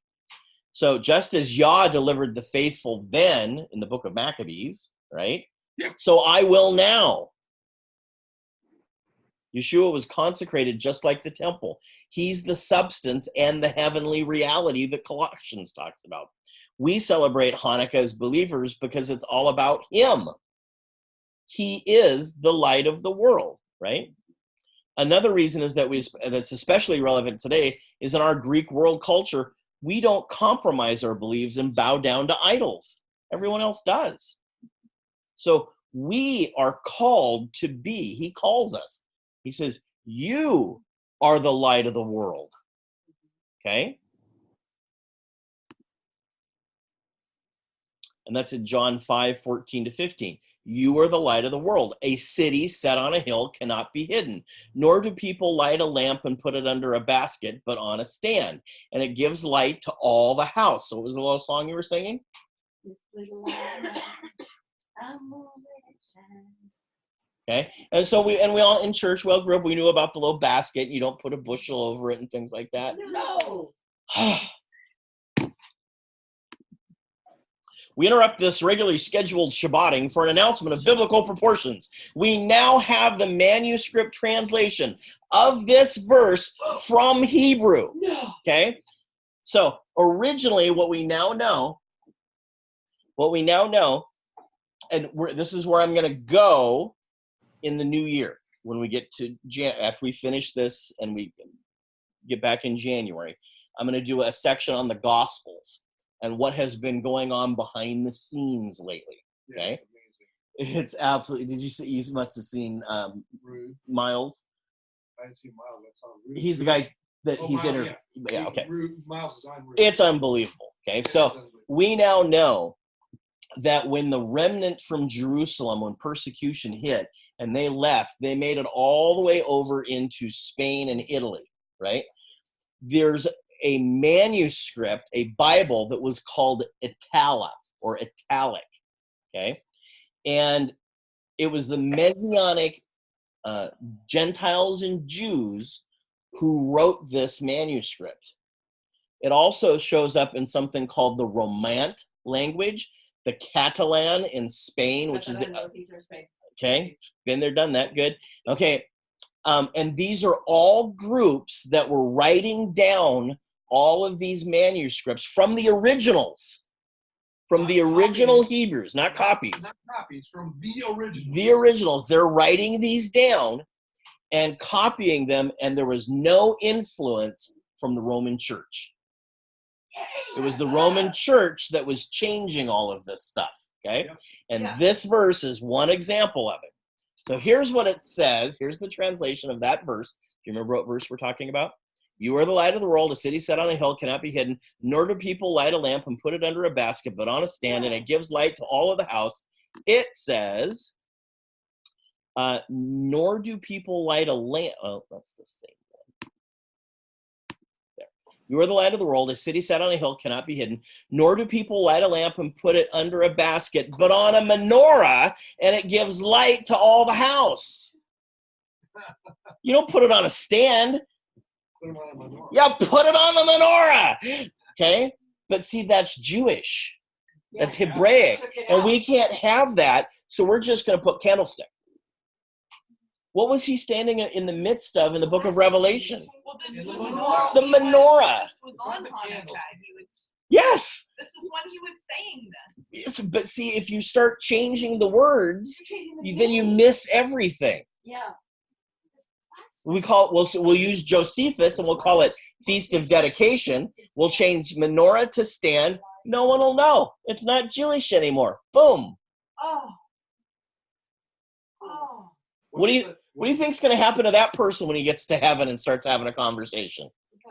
So just as Yah delivered the faithful then in the book of Maccabees, right? So I will now. Yeshua was consecrated just like the temple. He's the substance and the heavenly reality that Colossians talks about. We celebrate Hanukkah as believers because it's all about him. He is the light of the world, right? Another reason is that that's especially relevant today is in our Greek world culture, we don't compromise our beliefs and bow down to idols. Everyone else does. So we are called to be, he calls us He says, you are the light of the world. Okay? And that's in John 5:14-15. You are the light of the world. A city set on a hill cannot be hidden, nor do people light a lamp and put it under a basket, but on a stand. And it gives light to all the house. So what was the little song you were singing? This little light, I'm moving it shine. Okay. And so we all in church, we all grew up, we knew about the little basket. You don't put a bushel over it and things like that. No. We interrupt this regularly scheduled Shabbating for an announcement of biblical proportions. We now have the manuscript translation of this verse from Hebrew. Okay? So originally what we now know, and this is where I'm going to go in the new year when we get to, after we finish this and we get back in January, I'm going to do a section on the Gospels and what has been going on behind the scenes lately. Okay, yeah, it's absolutely. Did you see? You must have seen Miles. I didn't see Miles. I saw Rude. He's the guy that Oh, he's Miles, interviewed. Yeah, okay. Miles is on Rude. It's unbelievable. Okay, so we now know that when the remnant from Jerusalem, when persecution hit and they left, they made it all the way over into Spain and Italy. Right? There's a manuscript, a Bible that was called Itala or Italic, okay? And it was the Messianic Gentiles and Jews who wrote this manuscript. It also shows up in something called the Romance language, the Catalan in Spain, which is okay, been there, done that, good. Okay, and these are all groups that were writing down all of these manuscripts from the originals, from Not the original copies. Hebrews, not copies. Not copies, from the original. The originals. They're writing these down and copying them, and there was no influence from the Roman Church. It was the Roman Church that was changing all of this stuff, okay? Yep. And this verse is one example of it. So here's what it says. Here's the translation of that verse. Do you remember what verse we're talking about? You are the light of the world. A city set on a hill cannot be hidden, nor do people light a lamp and put it under a basket, but on a stand, and it gives light to all of the house. It says, nor do people light a lamp. Oh, that's the same one. There. You are the light of the world. A city set on a hill cannot be hidden, nor do people light a lamp and put it under a basket, but on a menorah, and it gives light to all the house. You don't put it on a stand. Put them on a menorah. Yeah, put it on the menorah. Okay? But see, that's Jewish. That's Hebraic. And we can't have that, so we're just going to put candlestick. What was he standing in the midst of in the book of Revelation? Well, this In the was menorah. The menorah. This was It's not on the Hanukkah. candles. Yes. This is when he was saying this. Yes, but see, if you start changing the words, then you miss everything. Yeah. We'll use Josephus and we'll call it Feast of Dedication. We'll change menorah to stand. No one will know. It's not Jewish anymore. Boom. Oh. Oh. What do you think's going to happen to that person when he gets to heaven and starts having a conversation?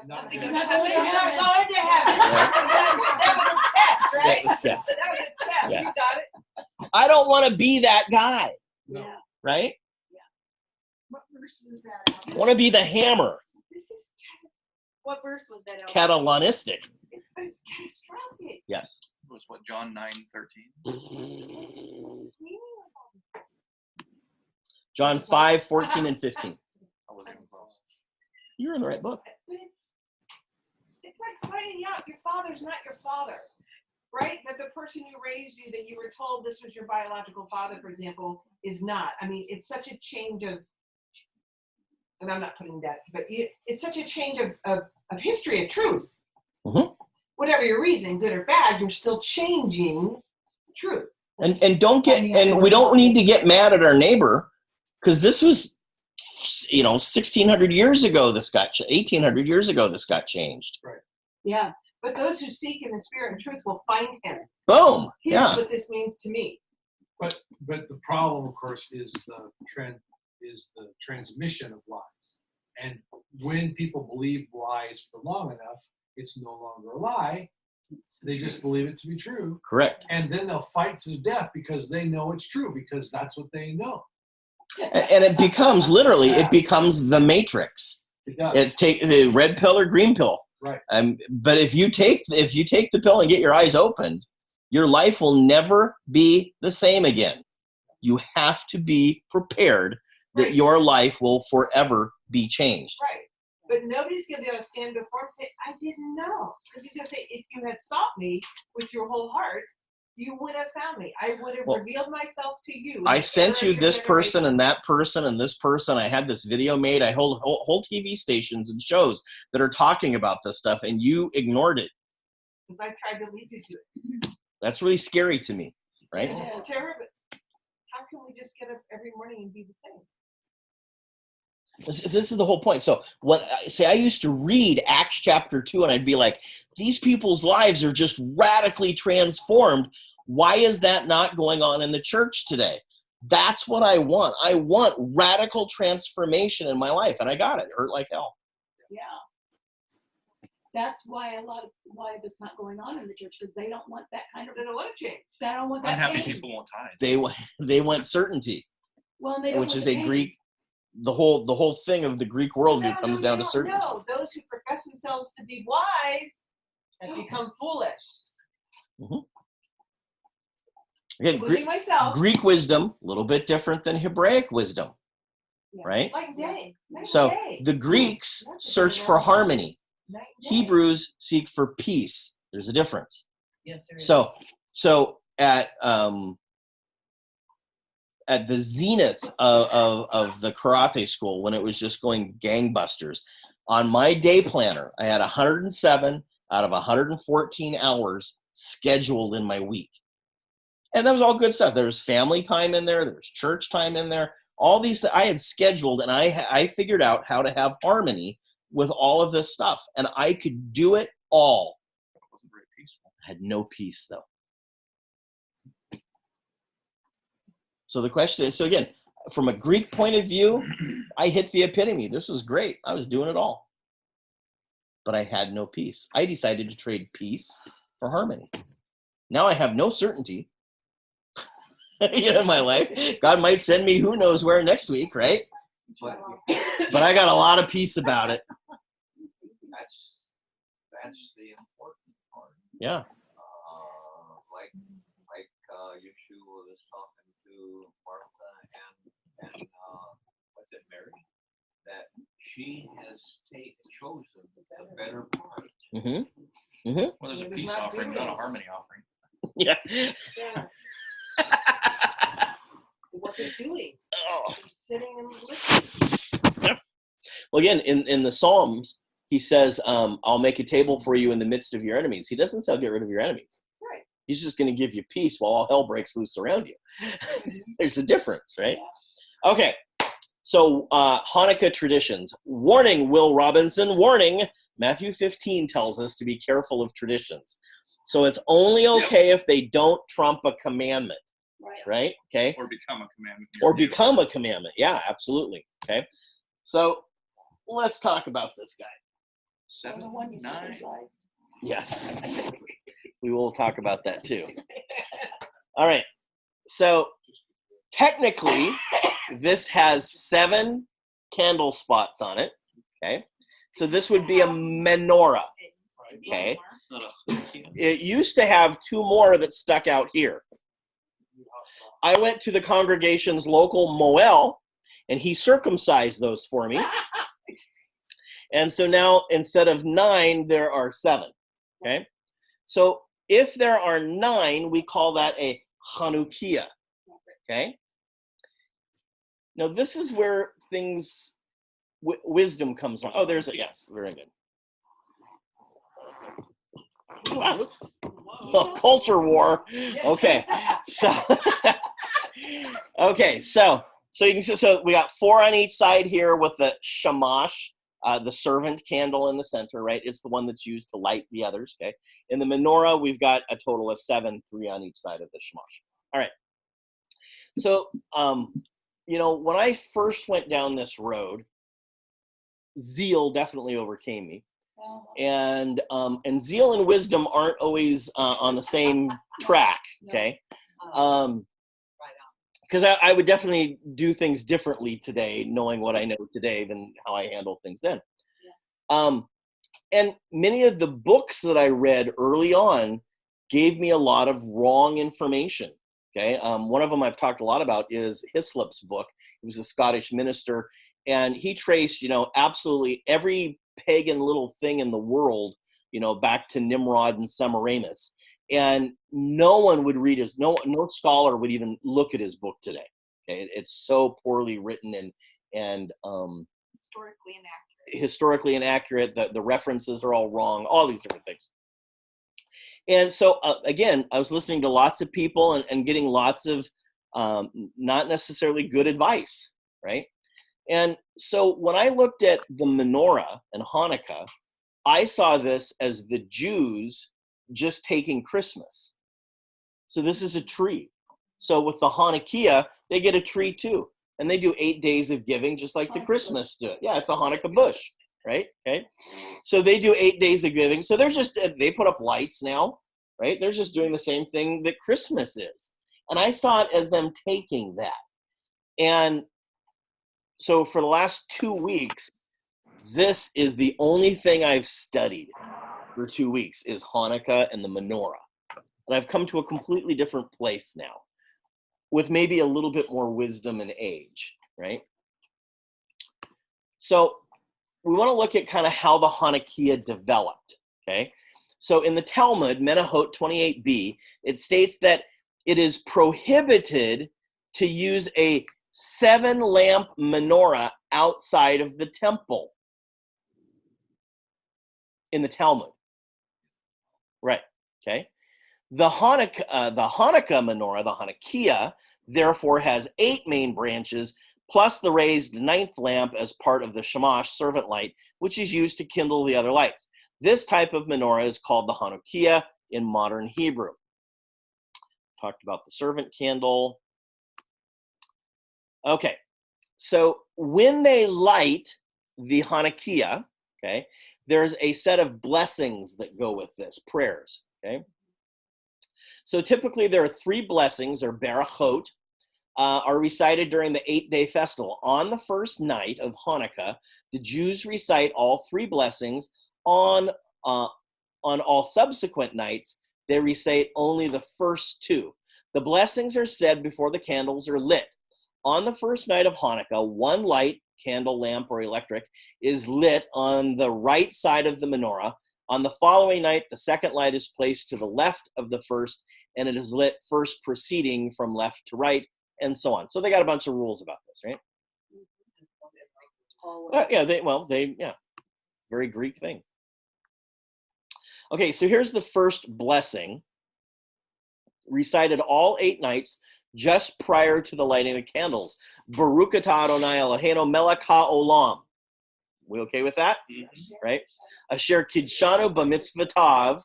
Does he Not- go Not to going heaven? to He's not going to heaven. That was a test, right? Yes. That was a test. Yes. You got it. I don't want to be that guy, No. Yeah. right? What verse was that? I want to be the hammer, This is what verse was that? Catalanistic. It's catastrophic. Yes. It was what, John 9:13? John 5:14 and 15. I wasn't even close. You're in the right book. But it's like finding out your father's not your father, right? That the person who raised you, that you were told this was your biological father, for example, is not. I mean, it's such a change of, and I'm not putting that, but it's such a change of history, of truth. Mhm. Whatever your reason, good or bad, you're still changing truth. And we don't need to get mad at our neighbor, because this was, 1,600 years ago. 1,800 years ago. This got changed. Yeah. But those who seek in the spirit and truth will find him. Boom. Here's Yeah. what this means to me. But the problem, of course, is is the transmission of lies. And when people believe lies for long enough, it's no longer a lie. They just believe it to be true. Correct. And then they'll fight to the death because they know it's true, because that's what they know. And it becomes literally, it becomes the matrix. It does. It's take the red pill or green pill. Right. But if you take the pill and get your eyes opened, your life will never be the same again. You have to be prepared that your life will forever be changed. Right. But nobody's going to be able to stand before him and say, I didn't know. Because he's going to say, if you had sought me with your whole heart, you would have found me. I would have revealed myself to you. I sent you this person and that person and this person. I had this video made. I hold whole TV stations and shows that are talking about this stuff, and you ignored it. Because I tried to lead you to it. That's really scary to me, right? It's terrible. How can we just get up every morning and be the same? This is the whole point. So I used to read Acts chapter 2 and I'd be like, these people's lives are just radically transformed. Why is that not going on in the church today? That's what I want. I want radical transformation in my life, and I got it. It hurt like hell. Yeah. That's why why it's not going on in the church, because they don't want that kind of. They don't want to change. They don't want that. Unhappy change. people want time. They want certainty, Well, and they don't which want is the a change. Greek. The whole thing of the Greek worldview comes down to certainty. No, those who profess themselves to be wise have become foolish. Mm-hmm. Again, Including myself. Greek wisdom, a little bit different than Hebraic wisdom, right? Night and day. So the Greeks search for harmony. Night and day. Hebrews seek for peace. There's a difference. Yes, there is. So at the zenith of the karate school, when it was just going gangbusters, on my day planner, I had 107 out of 114 hours scheduled in my week. And that was all good stuff. There was family time in there. There was church time in there. All these I had scheduled, and I figured out how to have harmony with all of this stuff. And I could do it all. It wasn't very peaceful. I had no peace, though. So the question is, so again, from a Greek point of view, I hit the epitome. This was great. I was doing it all. But I had no peace. I decided to trade peace for harmony. Now I have no certainty in my life. God might send me who knows where next week, right? But But I got a lot of peace about it. that's the important part. Yeah. Like Yeshua was talking to Martha and what's it, Mary? That she has chosen the better part. Mm-hmm. Mm-hmm. Well, there's a It was peace not offering, doing not a it. harmony offering. Yeah. Yeah. What's it doing? Oh. He's sitting and listening. Well, again, in the Psalms, he says, I'll make a table for you in the midst of your enemies. He doesn't say I'll get rid of your enemies. Right. He's just going to give you peace while all hell breaks loose around you. There's a difference, right? Okay. So Hanukkah traditions. Warning, Will Robinson, warning. Matthew 15 tells us to be careful of traditions. So it's only okay if they don't trump a commandment, right? Okay. Or become a commandment. Or become a commandment. Yeah, absolutely. Okay. So let's talk about this guy. 7, The one you 9. circumcised. Yes. We will talk about that too. All right. So technically, this has 7 candle spots on it. Okay. So this would be a menorah. Okay. It used to have 2 more that stuck out here. I went to the congregation's local Moel, and he circumcised those for me. And so now, instead of 9, there are 7. Okay? So if there are 9, we call that a Chanukkah. Okay? Now, this is where things, wisdom comes from. Oh, there's a, yes, very good. Oops. Oh, culture war. Okay. So, okay. So you can see, so we got 4 on each side here with the shamash, the servant candle in the center, right? It's the one that's used to light the others. Okay. In the menorah, we've got a total of 7, 3 on each side of the shamash. All right. So when I first went down this road, zeal definitely overcame me. And zeal and wisdom aren't always on the same track, okay? Because I would definitely do things differently today, knowing what I know today than how I handled things then. And many of the books that I read early on gave me a lot of wrong information, okay? One of them I've talked a lot about is Hislop's book. He was a Scottish minister, and he traced, absolutely every pagan little thing in the world, back to Nimrod and Semiramis. And no one would read his, no scholar would even look at his book today. Okay, it's so poorly written and historically inaccurate. The references are all wrong. All these different things. And so again, I was listening to lots of people and getting lots of not necessarily good advice, right? And so when I looked at the menorah and Hanukkah, I saw this as the Jews just taking Christmas. So this is a tree. So with the Hanukkah, they get a tree too. And they do 8 days of giving, just like the Christmas do. Yeah, it's a Hanukkah bush, right? Okay. So they do 8 days of giving. So they put up lights now, right? They're just doing the same thing that Christmas is. And I saw it as them taking that. And so for the last 2 weeks, this is the only thing I've studied for 2 weeks is Hanukkah and the menorah. And I've come to a completely different place now with maybe a little bit more wisdom and age, right? So we want to look at kind of how the Hanukkah developed, okay? So in the Talmud, Menachot 28b, it states that it is prohibited to use a 7-lamp menorah outside of the temple in the Talmud. Right, okay? The Hanukkah menorah, the Hanukkah, therefore has 8 main branches, plus the raised 9th lamp as part of the Shamash servant light, which is used to kindle the other lights. This type of menorah is called the Hanukkah in modern Hebrew. Talked about the servant candle. Okay, so when they light the Hanukkah, okay, there's a set of blessings that go with this, prayers, okay? So typically there are 3 blessings, or berachot, are recited during the 8-day festival. On the first night of Hanukkah, the Jews recite all 3 blessings. On all subsequent nights, they recite only the first 2. The blessings are said before the candles are lit. On the first night of Hanukkah, 1 light, candle, lamp, or electric, is lit on the right side of the menorah. On the following night, the second light is placed to the left of the first, and it is lit first proceeding from left to right, and so on. So they got a bunch of rules about this, right? Very Greek thing. Okay, so here's the first blessing, recited all 8 nights, just prior to the lighting of candles. Baruch atah Adonai Eloheinu melech haolam. We okay with that? Mm-hmm. Right? Asher kidshanu b'mitzvotav,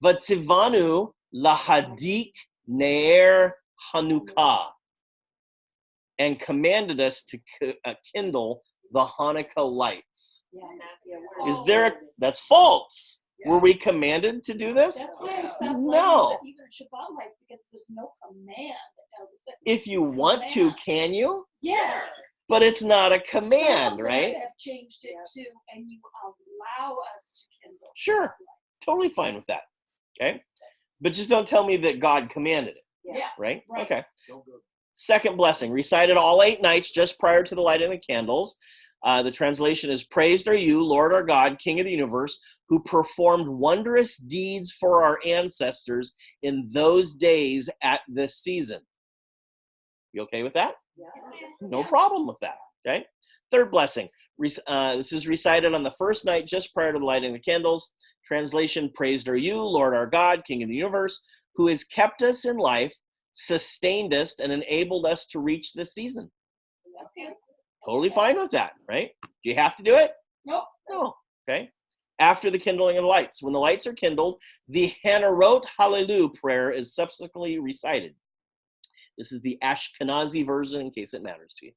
v'tzivanu lahadik ne'er Hanukkah, and commanded us to kindle the Hanukkah lights. Yeah, that's false. Yeah. Were we commanded to do this? That's why I stopped no. Even Shabbat lights, because there's no command that tells us to. If you want to, can you? Yes. But it's not a command, right? Have changed it to, and you allow us to kindle. Sure, totally fine with that. Okay, but just don't tell me that God commanded it. Yeah. Right? Okay. Second blessing, recited all 8 nights just prior to the lighting of the candles. The translation is, praised are you, Lord our God, King of the universe, who performed wondrous deeds for our ancestors in those days at this season. You okay with that? Yeah. No problem with that, okay? Third blessing, this is recited on the first night just prior to the lighting of the candles. Translation, praised are you, Lord our God, King of the universe, who has kept us in life, sustained us, and enabled us to reach this season. That's good. Totally fine with that, right? Do you have to do it? Nope. No. Okay. After the kindling of the lights. When the lights are kindled, the Hanerot Hallelu prayer is subsequently recited. This is the Ashkenazi version, in case it matters to you.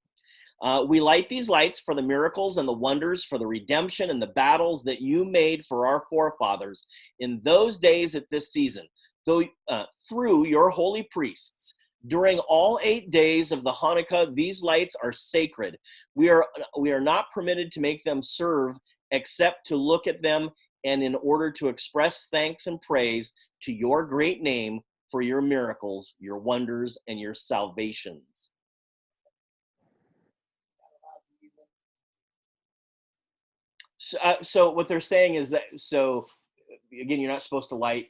We light these lights for the miracles and the wonders, for the redemption and the battles that you made for our forefathers in those days at this season, through your holy priests. During all 8 days of the Hanukkah, these lights are sacred. We are not permitted to make them serve except to look at them and in order to express thanks and praise to your great name for your miracles, your wonders, and your salvations. So what they're saying is that, so again, you're not supposed to light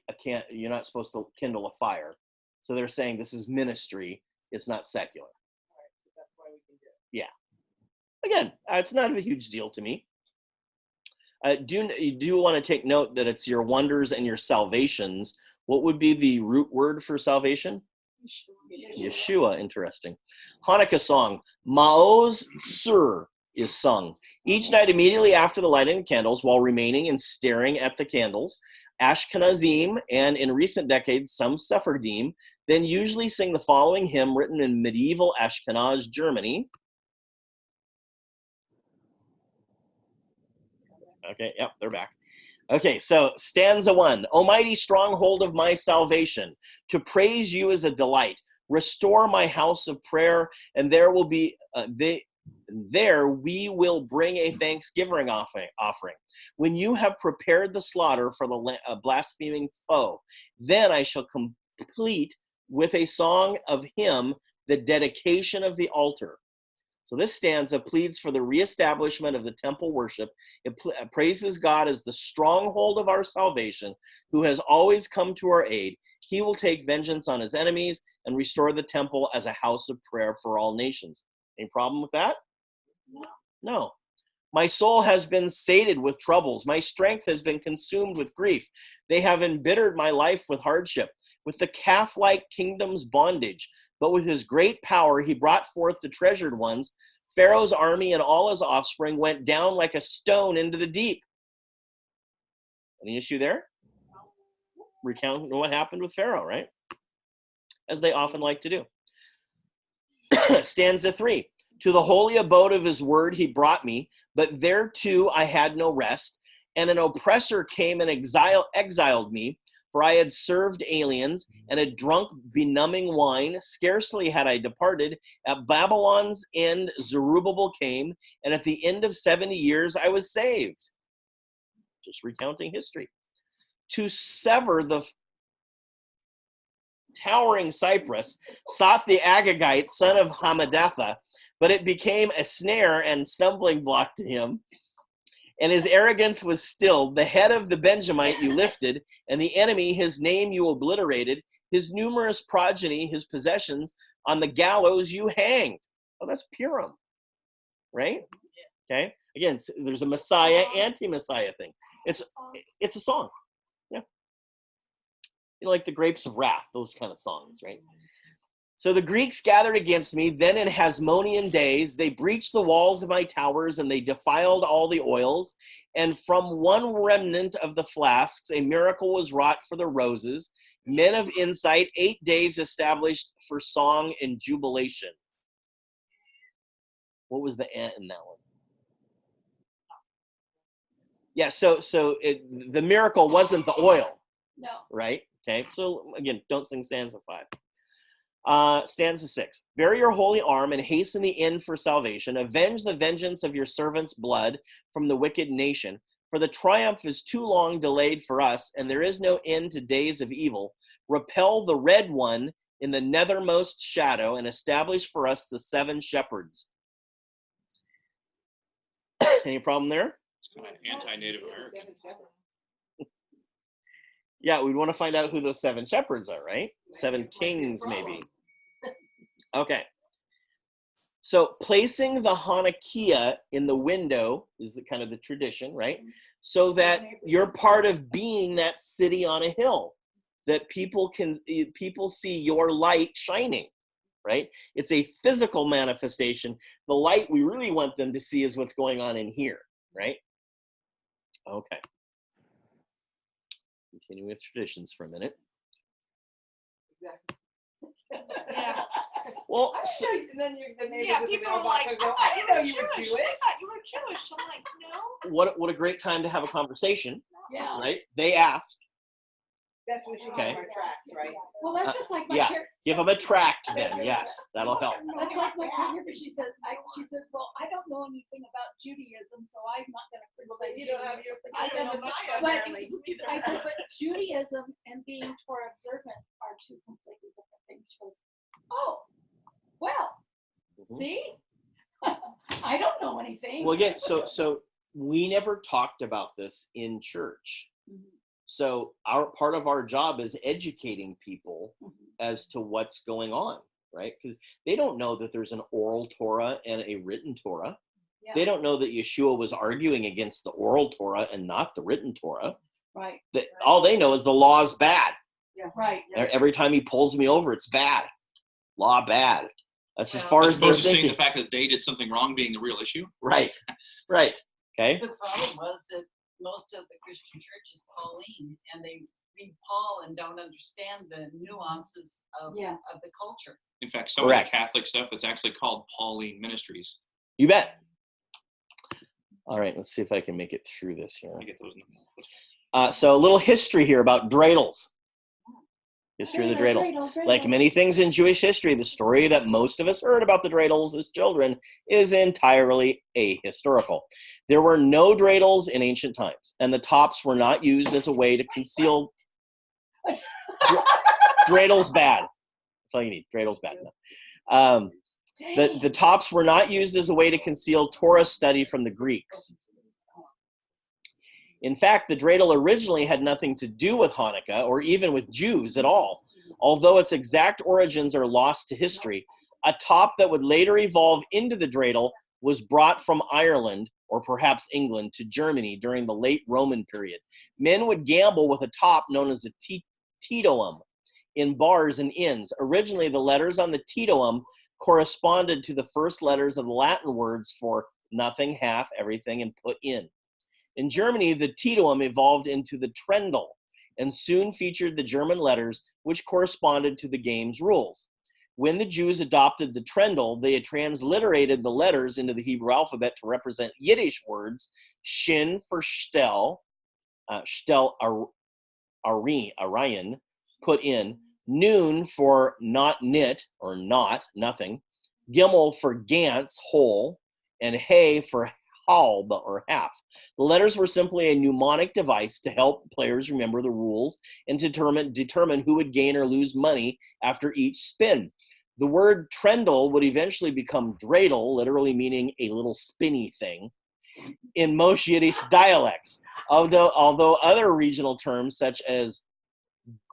you're not supposed to kindle a fire. So they're saying this is ministry, it's not secular. All right, so that's why we can do it. Yeah. Again, it's not a huge deal to me. You do want to take note that it's your wonders and your salvations. What would be the root word for salvation? Yeshua. Interesting. Hanukkah song, Maoz Sur, is sung. Each night immediately after the lighting of candles, while remaining and staring at the candles, Ashkenazim, and in recent decades, some Sephardim, then usually sing the following hymn written in medieval Ashkenaz Germany. Okay, yep, they're back. Okay, so stanza 1. O mighty stronghold of my salvation, to praise you is a delight. Restore my house of prayer, and there will be there we will bring a thanksgiving offering. When you have prepared the slaughter for the blaspheming foe, then I shall complete with a song of him the dedication of the altar. So this stanza pleads for the reestablishment of the temple worship. It praises God as the stronghold of our salvation, who has always come to our aid. He will take vengeance on his enemies and restore the temple as a house of prayer for all nations. Any problem with that? No. My soul has been sated with troubles. My strength has been consumed with grief. They have embittered my life with hardship, with the calf-like kingdom's bondage. But with his great power, he brought forth the treasured ones. Pharaoh's army and all his offspring went down like a stone into the deep. Any issue there? Recount what happened with Pharaoh, right? As they often like to do. Stanza 3. To the holy abode of his word he brought me, but there too I had no rest, and an oppressor came and exiled me. For I had served aliens and had drunk benumbing wine. Scarcely had I departed. At Babylon's end, Zerubbabel came, and at the end of 70 years, I was saved. Just recounting history. To sever the towering cypress sought the Agagite, son of Hammedatha, but it became a snare and stumbling block to him. And his arrogance was stilled. The head of the Benjamite you lifted, and the enemy, his name you obliterated. His numerous progeny, his possessions, on the gallows you hanged. Oh, that's Purim, right? Okay. Again, there's a Messiah, anti-Messiah thing. It's a song. Yeah. You know, like the Grapes of Wrath, those kind of songs, right? So the Greeks gathered against me. Then in Hasmonean days, they breached the walls of my towers, and they defiled all the oils. And from one remnant of the flasks, a miracle was wrought for the roses. Men of insight, 8 days established for song and jubilation. What was the ant in that one? Yeah, so the miracle wasn't the oil. No. Right? Okay, so again, don't sing stanza 5. Stanza 6. Bear your holy arm and hasten the end for salvation. Avenge the vengeance of your servant's blood from the wicked nation. For the triumph is too long delayed for us, and there is no end to days of evil. Repel the red one in the nethermost shadow, and establish for us the 7 shepherds. Any problem there? It's kind of anti-Native American. Yeah, we'd want to find out who those 7 shepherds are, right? 7 kings, maybe. Okay. So placing the Hanukkah in the window is the kind of the tradition, right? So that you're part of being that city on a hill, that people see your light shining, right? It's a physical manifestation. The light we really want them to see is what's going on in here, right? Okay. Continue with traditions for a minute. Exactly. Yeah. Well, I so, didn't know, and then the neighbors Yeah, at the people are mailbox like, would go, I I didn't know you would Jewish. do it. I thought you were Jewish. I'm like, no. what a great time to have a conversation, Yeah. right? They ask. That's what we should Okay. call our tracks, right? Well, that's just like my Yeah. parents. Give them a tract then. Yes, that'll help. That's like my caregiver. She says, well, I don't know anything about Judaism, so I'm not going to Well, then criticize you don't have your, I you don't know don't much have about apparently. Judaism either. I said, but Judaism and being Torah observant are two completely different things. She goes, oh, well, Mhm. see? I don't know anything. Well, again, so we never talked about this in church. Mhm. So our part of our job is educating people as to what's going on, right? Because they don't know that there's an oral Torah and a written Torah. Yeah. They don't know that Yeshua was arguing against the oral Torah and not the written Torah. Right. That all they know is the law's bad. Yeah. Right. Every time he pulls me over, it's bad. Law bad. That's as Well, far As as they're opposed to seeing thinking. the fact that they did something wrong being the real issue. Right. Right. Okay. The problem was that most of the Christian church is Pauline, and they read Paul and don't understand the nuances of the culture. In fact, some Correct. of the Catholic stuff, it's actually called Pauline Ministries. You bet. All right, let's see if I can make it through this here. I get those. So a little history here about dreidels. History of the dreidel. Like many things in Jewish history, the story that most of us heard about the dreidels as children is entirely ahistorical. There were no dreidels in ancient times, and the tops were not used as a way to conceal. Dreidels bad. That's all you need. Dreidels bad. No. The tops were not used as a way to conceal Torah study from the Greeks. In fact, the dreidel originally had nothing to do with Hanukkah or even with Jews at all. Although its exact origins are lost to history, a top that would later evolve into the dreidel was brought from Ireland, or perhaps England, to Germany during the late Roman period. Men would gamble with a top known as the titoum in bars and inns. Originally, the letters on the titoum corresponded to the first letters of the Latin words for nothing, half, everything, and put in. In Germany, the titoum evolved into the trendle and soon featured the German letters which corresponded to the game's rules. When the Jews adopted the trendle, they had transliterated the letters into the Hebrew alphabet to represent Yiddish words: shin for shtel, Arian, put in, noon for not knit or not, nothing, gimel for gantz, whole, and hay for halb or half. The letters were simply a mnemonic device to help players remember the rules and determine who would gain or lose money after each spin. The word trendle would eventually become dreidel, literally meaning a little spinny thing, in most Yiddish dialects. Although other regional terms such as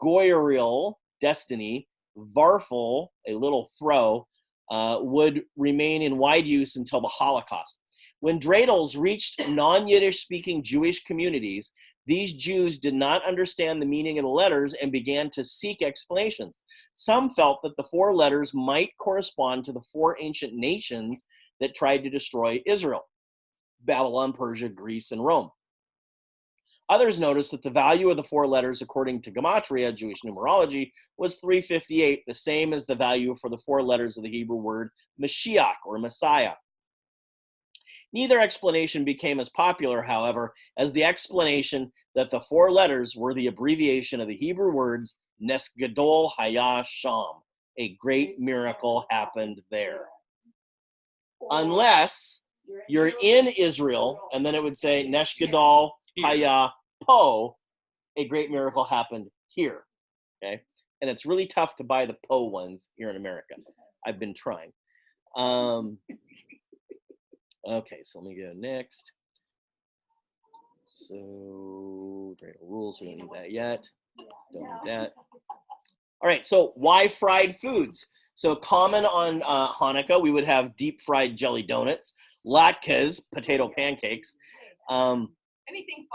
goyril, destiny, varfel, a little throw, would remain in wide use until the Holocaust. When dreidels reached non-Yiddish speaking Jewish communities, these Jews did not understand the meaning of the letters and began to seek explanations. Some felt that the four letters might correspond to the four ancient nations that tried to destroy Israel: Babylon, Persia, Greece, and Rome. Others noticed that the value of the four letters, according to Gematria, Jewish numerology, was 358, the same as the value for the four letters of the Hebrew word Mashiach, or Messiah. Neither explanation became as popular, however, as the explanation that the four letters were the abbreviation of the Hebrew words Nes Gadol Haya Sham, a great miracle happened there. Unless you're in Israel, and then it would say Nes Gadol Haya Po, a great miracle happened here. Okay, and it's really tough to buy the Po ones here in America. I've been trying. Okay, so let me go next. So, dreidel rules, we don't need that yet. Don't need that. All right, so why fried foods? So common on Hanukkah, we would have deep fried jelly donuts, latkes, potato pancakes. Anything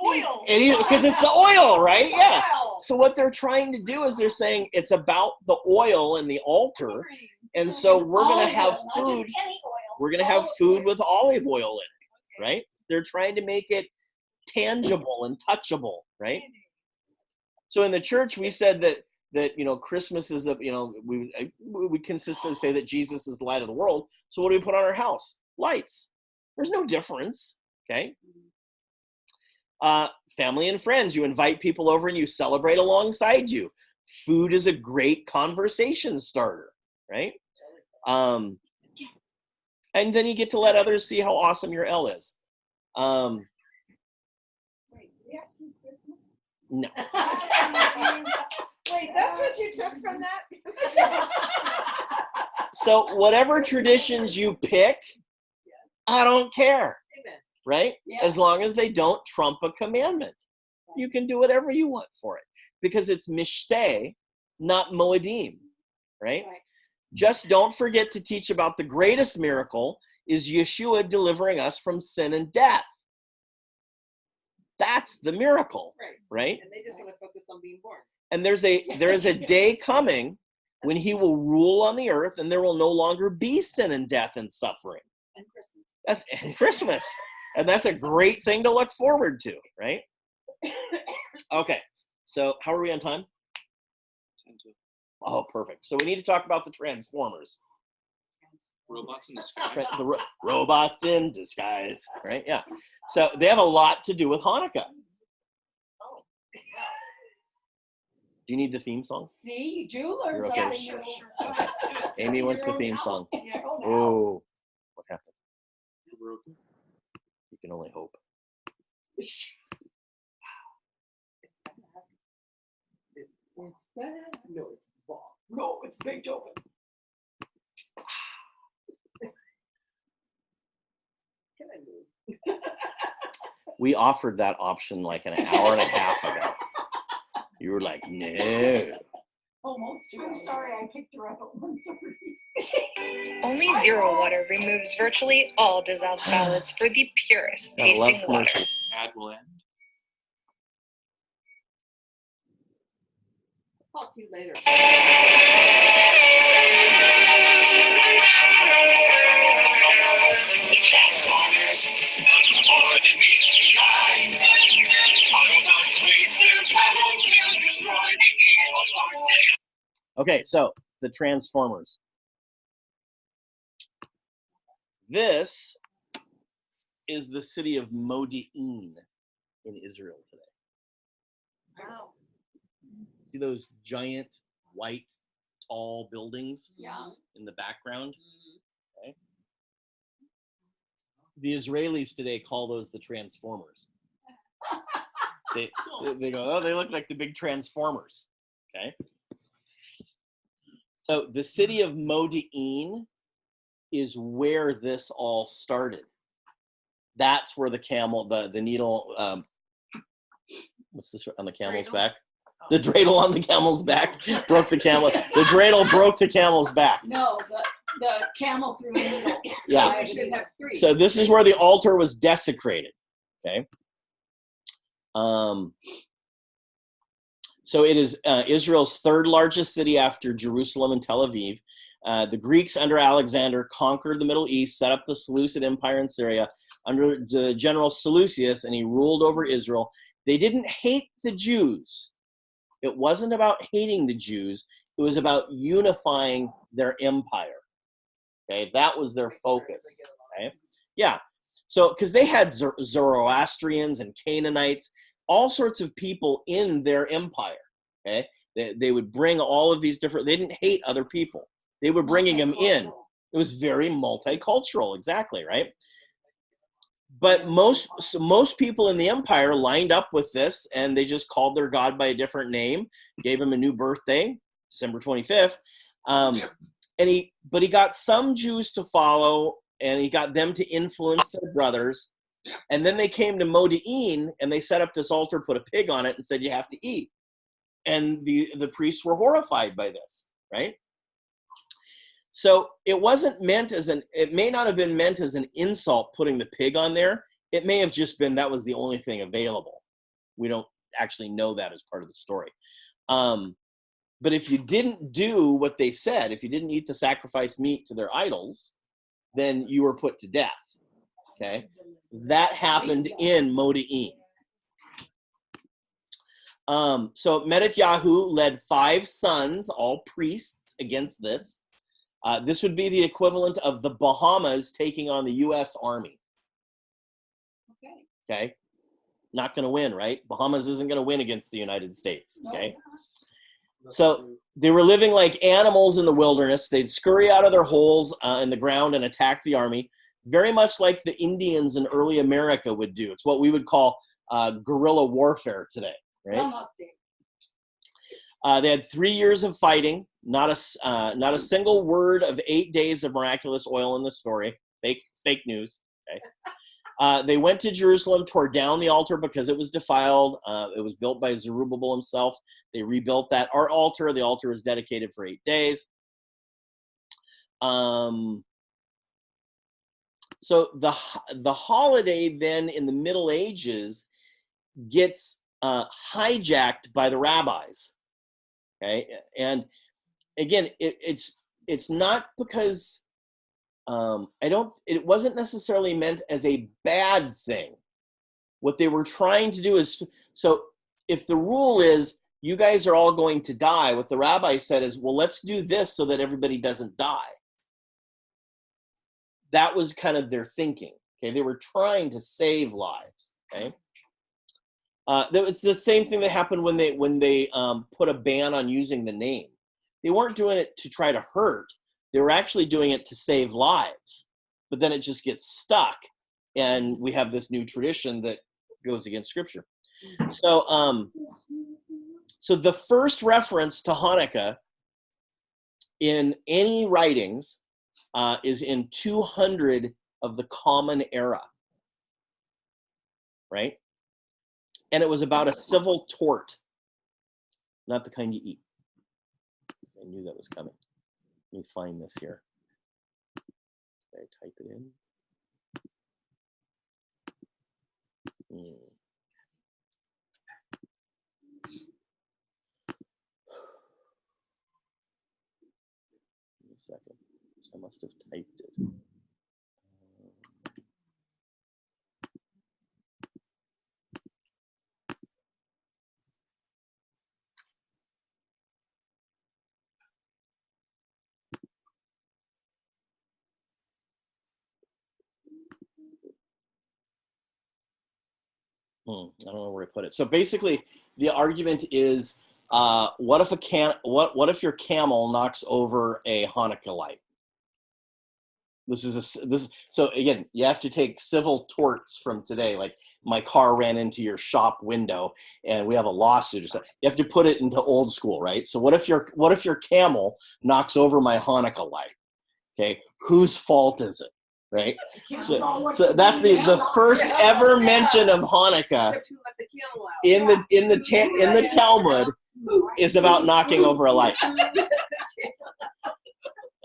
oil. Because it's the oil, right? Yeah. So what they're trying to do is they're saying it's about the oil in the altar. And so we're going to have food. We're going to have food with olive oil in it, right? They're trying to make it tangible and touchable, right? So in the church, we said that that, Christmas is we consistently say that Jesus is the light of the world. So what do we put on our house? Lights. There's no difference. Okay. Family and friends, you invite people over and you celebrate alongside you. Food is a great conversation starter, right? And then you get to let others see how awesome your L is. Wait, we have to do Christmas? No. Wait, that's what you took from that? So whatever traditions you pick, I don't care, Amen. right? Yeah. As long as they don't trump a commandment. You can do whatever you want for it because it's mishteh, not moedim, right? Right. Just don't forget to teach about the greatest miracle is Yeshua delivering us from sin and death. That's the miracle, right? And they just want to focus on being born. And there is a day coming when he will rule on the earth and there will no longer be sin and death and suffering. And Christmas. That's Christmas. And that's a great thing to look forward to, right? Okay. So how are we on time? Oh, perfect. So we need to talk about the Transformers. Robots in the sky. Robots in disguise, right? Yeah. So they have a lot to do with Hanukkah. Do you need the theme song? See, you do learn You're okay. something Sure, new. Okay. Amy wants the theme song. Oh. Oh, what happened? You can only hope. It's bad. No, it's wrong. No, it's Beethoven. Can I move? We offered that option like an hour and a half ago. You were like, no. Almost. I'm sorry, I picked her up at 1:30. Only Zero Water removes virtually all dissolved solids for the purest Gotta love tasting water. commercials. Ad will end. Talk to you later. Transformers, on the sky. Autobots wage their battle to destroy the evil forces. Okay, so the Transformers. This is the city of Modi'in in Israel today. Wow. See those giant, white, tall buildings Yeah. in the background? Okay. The Israelis today call those the Transformers. They go, oh, they look like the big Transformers. Okay. So the city of Modi'in is where this all started. That's where the camel, the needle, what's this on the camel's back? The dreidel on the camel's back broke the camel. The dreidel broke the camel's back. No, the camel through the needle. Yeah. I should have 3. So this is where the altar was desecrated. Okay. So it is Israel's third largest city after Jerusalem and Tel Aviv. The Greeks under Alexander conquered the Middle East, set up the Seleucid Empire in Syria under the general Seleucus, and he ruled over Israel. They didn't hate the Jews. It wasn't about hating the Jews. It was about unifying their empire. Okay, that was their focus. Okay, yeah. So, because they had Zoroastrians and Canaanites, all sorts of people in their empire. Okay, they would bring all of these different. They didn't hate other people. They were bringing them in. It was very multicultural. Exactly right. But most people in the empire lined up with this, and they just called their god by a different name, gave him a new birthday, December 25th. But he got some Jews to follow, and he got them to influence their brothers. And then they came to Modi'in, and they set up this altar, put a pig on it, and said, you have to eat. And the priests were horrified by this, right? So it wasn't meant it may not have been meant as an insult putting the pig on there. It may have just been that was the only thing available. We don't actually know that as part of the story. But if you didn't do what they said, if you didn't eat the sacrificed meat to their idols, then you were put to death. Okay? That happened in Modi'in. So Metityahu led 5 sons, all priests, against this. This would be the equivalent of the Bahamas taking on the U.S. Army. Okay? Not going to win, right? Bahamas isn't going to win against the United States, okay? So they were living like animals in the wilderness. They'd scurry out of their holes in the ground and attack the army, very much like the Indians in early America would do. It's what we would call guerrilla warfare today, right? They had 3 years of fighting, not a single word of 8 days of miraculous oil in the story. Fake news. Okay. They went to Jerusalem, tore down the altar because it was defiled. It was built by Zerubbabel himself. They rebuilt that art altar. The altar was dedicated for 8 days. So the holiday then in the Middle Ages gets hijacked by the rabbis. Okay, and again, it's not because it wasn't necessarily meant as a bad thing. What they were trying to do is, so if the rule is you guys are all going to die, what the rabbi said is, well, let's do this so that everybody doesn't die. That was kind of their thinking. Okay, they were trying to save lives. Okay. It's the same thing that happened when they put a ban on using the name. They weren't doing it to try to hurt. They were actually doing it to save lives. But then it just gets stuck, and we have this new tradition that goes against Scripture. So, so the first reference to Hanukkah in any writings is in 200 of the Common Era, right? And it was about a civil tort, not the kind you eat. I knew that was coming. Let me find this here. Did I type it in? Give me a second. I must have typed it. I don't know where I put it. So basically, the argument is, what if your camel knocks over a Hanukkah light? So again, you have to take civil torts from today. Like my car ran into your shop window, and we have a lawsuit or something. You have to put it into old school, right? So what if your camel knocks over my Hanukkah light? Okay, whose fault is it? Right? So that's the first ever mention of Hanukkah in the Talmud is about knocking over a light.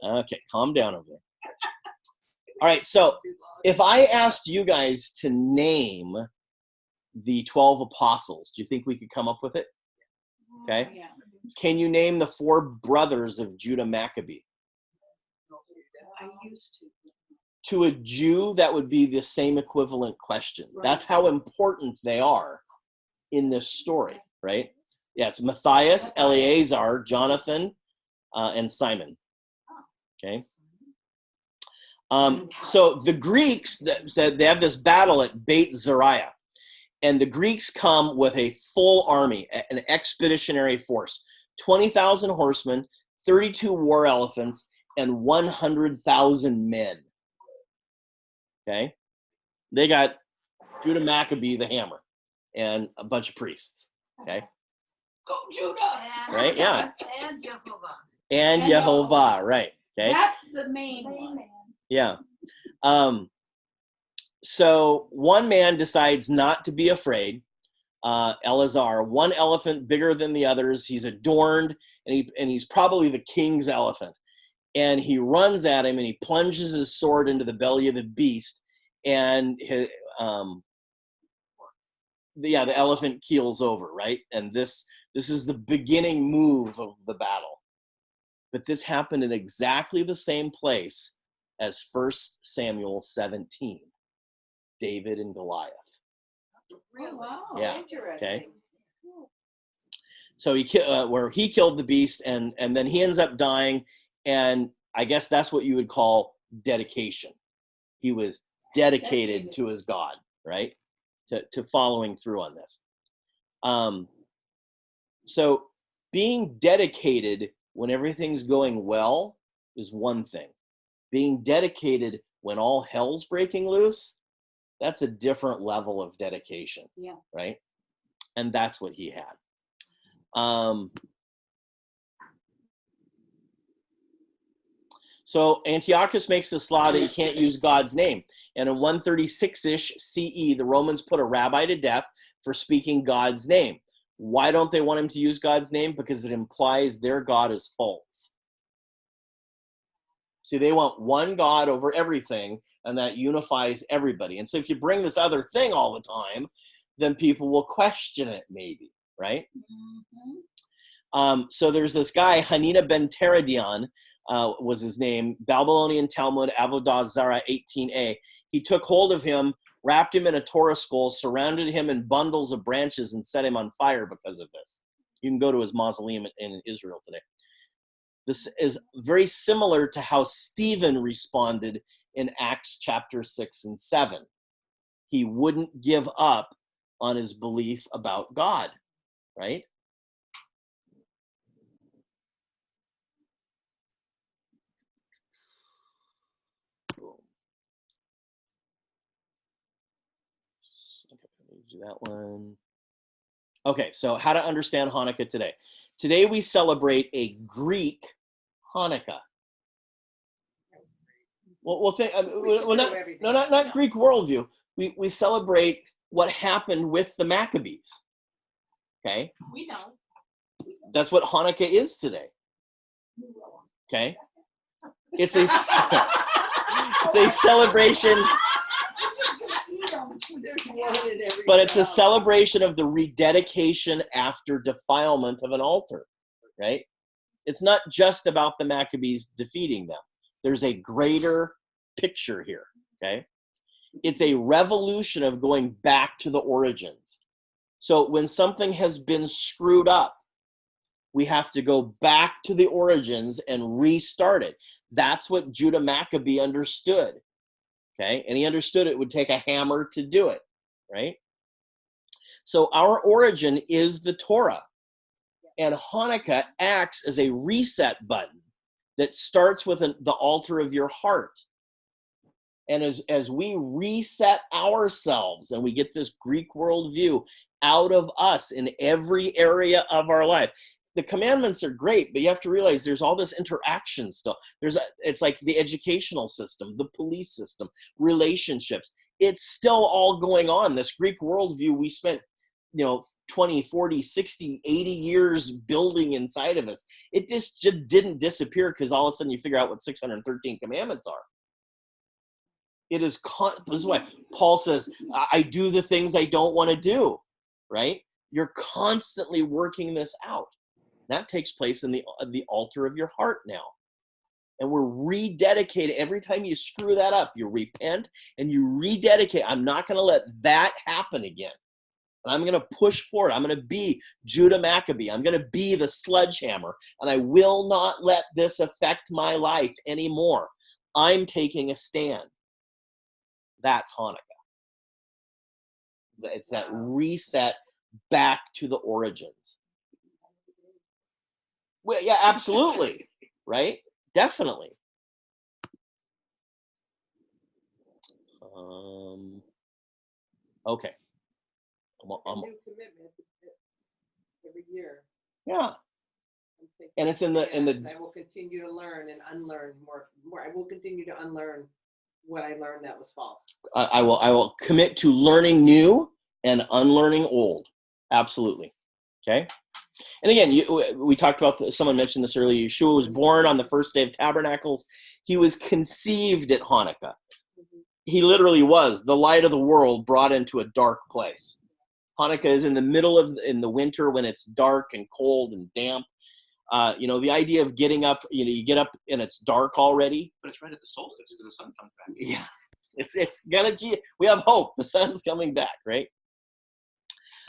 Okay, calm down over there. All right, so if I asked you guys to name the 12 apostles, do you think we could come up with it? Okay. Can you name the 4 brothers of Judah Maccabee? I used to. To a Jew, that would be the same equivalent question. Right. That's how important they are in this story, right? Yeah, it's Matthias, Eleazar, Jonathan, and Simon. Okay. So the Greeks that said they have this battle at Beit Zariah, and the Greeks come with a full army, an expeditionary force, 20,000 horsemen, 32 war elephants, and 100,000 men. Okay, they got Judah Maccabee, the hammer, and a bunch of priests. Okay, go Judah! Right? Yeah. And Jehovah. And Yehovah, right? Okay. That's the main one. Yeah. So one man decides not to be afraid. Eleazar, one elephant bigger than the others. He's adorned, and he's probably the king's elephant. And he runs at him, and he plunges his sword into the belly of the beast, and the elephant keels over, right? And this is the beginning move of the battle. But this happened in exactly the same place as 1 Samuel 17, David and Goliath. Really? Wow. Yeah. Interesting. Okay. So where he killed the beast, and then he ends up dying, and I guess that's what you would call dedication. He was dedicated to his God, right? To following through on this. So being dedicated when everything's going well is one thing. Being dedicated when all hell's breaking loose, that's a different level of dedication. Yeah. Right? And that's what he had. So Antiochus makes this law that you can't use God's name. And in 136-ish CE, the Romans put a rabbi to death for speaking God's name. Why don't they want him to use God's name? Because it implies their God is false. See, they want one God over everything, and that unifies everybody. And so if you bring this other thing all the time, then people will question it maybe, right? So there's this guy, Hanina ben Teradion, was his name, Babylonian Talmud, Avodah Zarah 18a. He took hold of him, wrapped him in a Torah scroll, surrounded him in bundles of branches, and set him on fire because of this. You can go to his mausoleum in Israel today. This is very similar to how Stephen responded in Acts chapter 6 and 7. He wouldn't give up on his belief about God, right? Do that one. Okay, so how to understand Hanukkah today. Today we celebrate a Greek Hanukkah. Well think, not Greek worldview. We celebrate what happened with the Maccabees. Okay? We know. That's what Hanukkah is today. Okay? It's a celebration. But it's a celebration of the rededication after defilement of an altar, right? It's not just about the Maccabees defeating them. There's a greater picture here, okay? It's a revolution of going back to the origins. So when something has been screwed up, we have to go back to the origins and restart it. That's what Judah Maccabee understood, okay? And he understood it would take a hammer to do it, right? So our origin is the Torah. And Hanukkah acts as a reset button that starts with the altar of your heart. And as we reset ourselves and we get this Greek worldview out of us in every area of our life, the commandments are great, but you have to realize there's all this interaction still. It's like the educational system, the police system, relationships. It's still all going on. This Greek worldview we spent 20, 40, 60, 80 years building inside of us. It just didn't disappear because all of a sudden you figure out what 613 commandments are. It is, this is why Paul says, I do the things I don't want to do, right? You're constantly working this out. That takes place in the altar of your heart now. And we're rededicated. Every time you screw that up, you repent and you rededicate. I'm not going to let that happen again. I'm going to push forward. I'm going to be Judah Maccabee. I'm going to be the sledgehammer. And I will not let this affect my life anymore. I'm taking a stand. That's Hanukkah. It's that reset back to the origins. Well, yeah, absolutely. Right? Definitely. Okay. A new commitment every year. Yeah. And it's in the I will continue to learn and unlearn more. I will continue to unlearn what I learned that was false. I will commit to learning new and unlearning old. Absolutely. Okay. And again, we talked about someone mentioned this earlier. Yeshua was born on the first day of Tabernacles. He was conceived at Hanukkah. He literally was the light of the world brought into a dark place. Hanukkah is in the middle in the winter when it's dark and cold and damp. The idea of getting up, you get up and it's dark already. But it's right at the solstice because the sun comes back. Yeah, it's gonna. We have hope. The sun's coming back, right?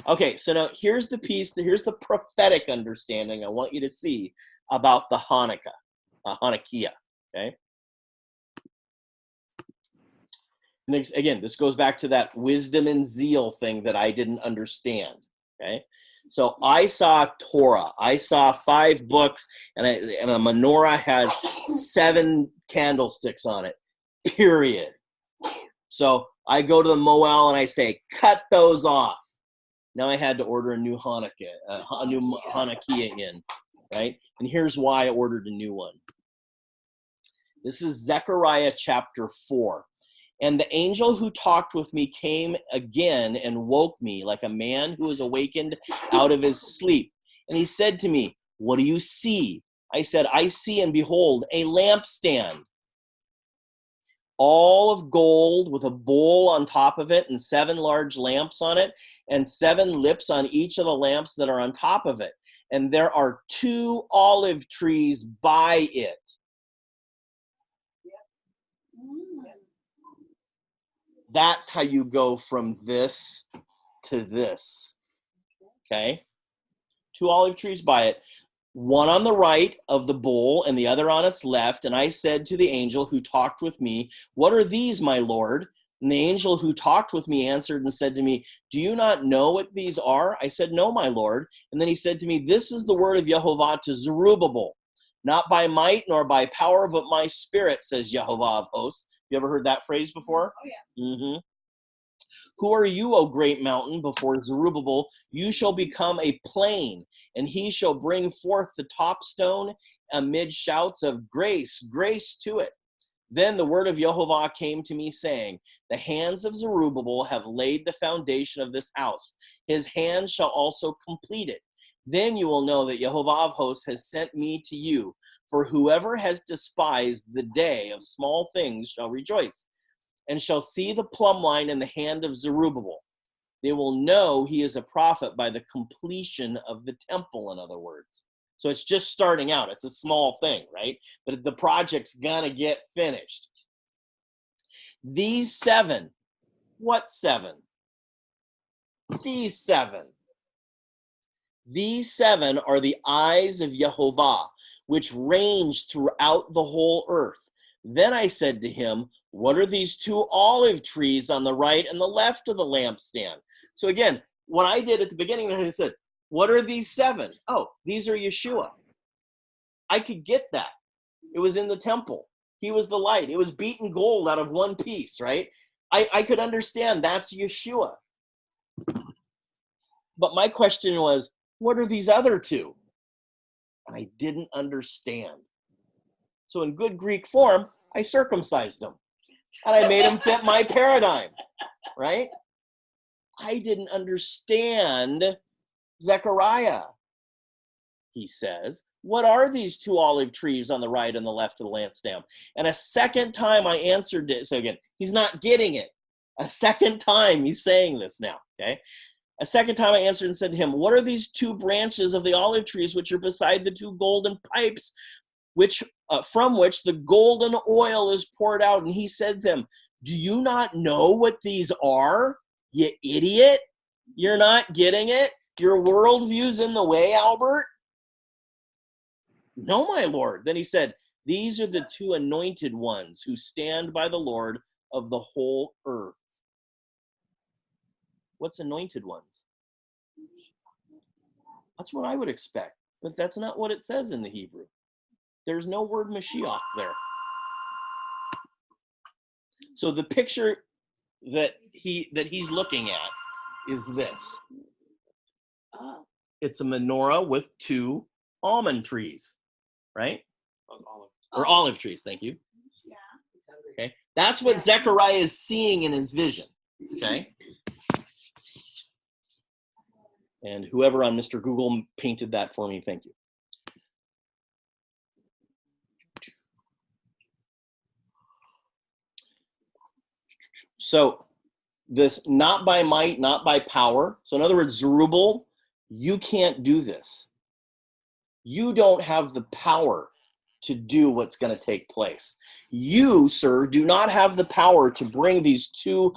Okay, so now here's the piece, here's the prophetic understanding I want you to see about the Hanukkah, Hanukkah, okay? And again, this goes back to that wisdom and zeal thing that I didn't understand, okay? So I saw Torah. I saw 5 books, and a menorah has 7 candlesticks on it, period. So I go to the Moel and I say, cut those off. Now I had to order a new Hanukkah, a new Hanukkah in, right? And here's why I ordered a new one. This is Zechariah chapter 4. And the angel who talked with me came again and woke me like a man who is awakened out of his sleep. And he said to me, what do you see? I said, I see and behold a lampstand, all of gold with a bowl on top of it and 7 large lamps on it and 7 lips on each of the lamps that are on top of it. And there are 2 olive trees by it. That's how you go from this to this, okay? 2 olive trees by it, one on the right of the bowl and the other on its left. And I said to the angel who talked with me, what are these, my Lord? And the angel who talked with me answered and said to me, do you not know what these are? I said, no, my Lord. And then he said to me, this is the word of Yehovah to Zerubbabel, not by might nor by power, but my spirit, says Yehovah of hosts. You ever heard that phrase before? Oh, yeah. Mm-hmm. Who are you, O great mountain? Before Zerubbabel, you shall become a plain, and he shall bring forth the top stone amid shouts of grace, grace to it. Then the word of Yehovah came to me, saying, the hands of Zerubbabel have laid the foundation of this house. His hands shall also complete it. Then you will know that Yehovah of hosts has sent me to you. For whoever has despised the day of small things shall rejoice, and shall see the plumb line in the hand of Zerubbabel. They will know he is a prophet by the completion of the temple, in other words. So it's just starting out. It's a small thing, right? But the project's gonna get finished. These 7, what 7? These 7. These 7 are the eyes of Yehovah, which range throughout the whole earth. Then I said to him, what are these 2 olive trees on the right and the left of the lampstand? So again, what I did at the beginning, I said, what are these 7? Oh, these are Yeshua. I could get that. It was in the temple. He was the light. It was beaten gold out of one piece, right? I could understand that's Yeshua. But my question was, what are these other 2? And I didn't understand. So in good Greek form, I circumcised them. And I made them fit my paradigm, right? I didn't understand Zechariah. He says, what are these 2 olive trees on the right and the left of the lampstand? And a second time I answered it. So again, he's not getting it. A second time he's saying this now, okay? A second time I answered and said to him, what are these 2 branches of the olive trees which are beside the 2 golden pipes, which from which the golden oil is poured out? And he said to them, do you not know what these are, you idiot? You're not getting it? Your worldview's in the way, Albert? No, my Lord. Then he said, these are the 2 anointed ones who stand by the Lord of the whole earth. What's anointed ones? That's what I would expect, but that's not what it says in the Hebrew. There's no word Mashiach there. So the picture that he's looking at is this. It's a menorah with 2 almond trees, right? Or olive trees, thank you. Yeah. Okay, that's what Zechariah is seeing in his vision, okay? And whoever on Mr. Google painted that for me, thank you. So this not by might, not by power. So in other words, Zerubbabel, you can't do this. You don't have the power to do what's going to take place. You, sir, do not have the power to bring these 2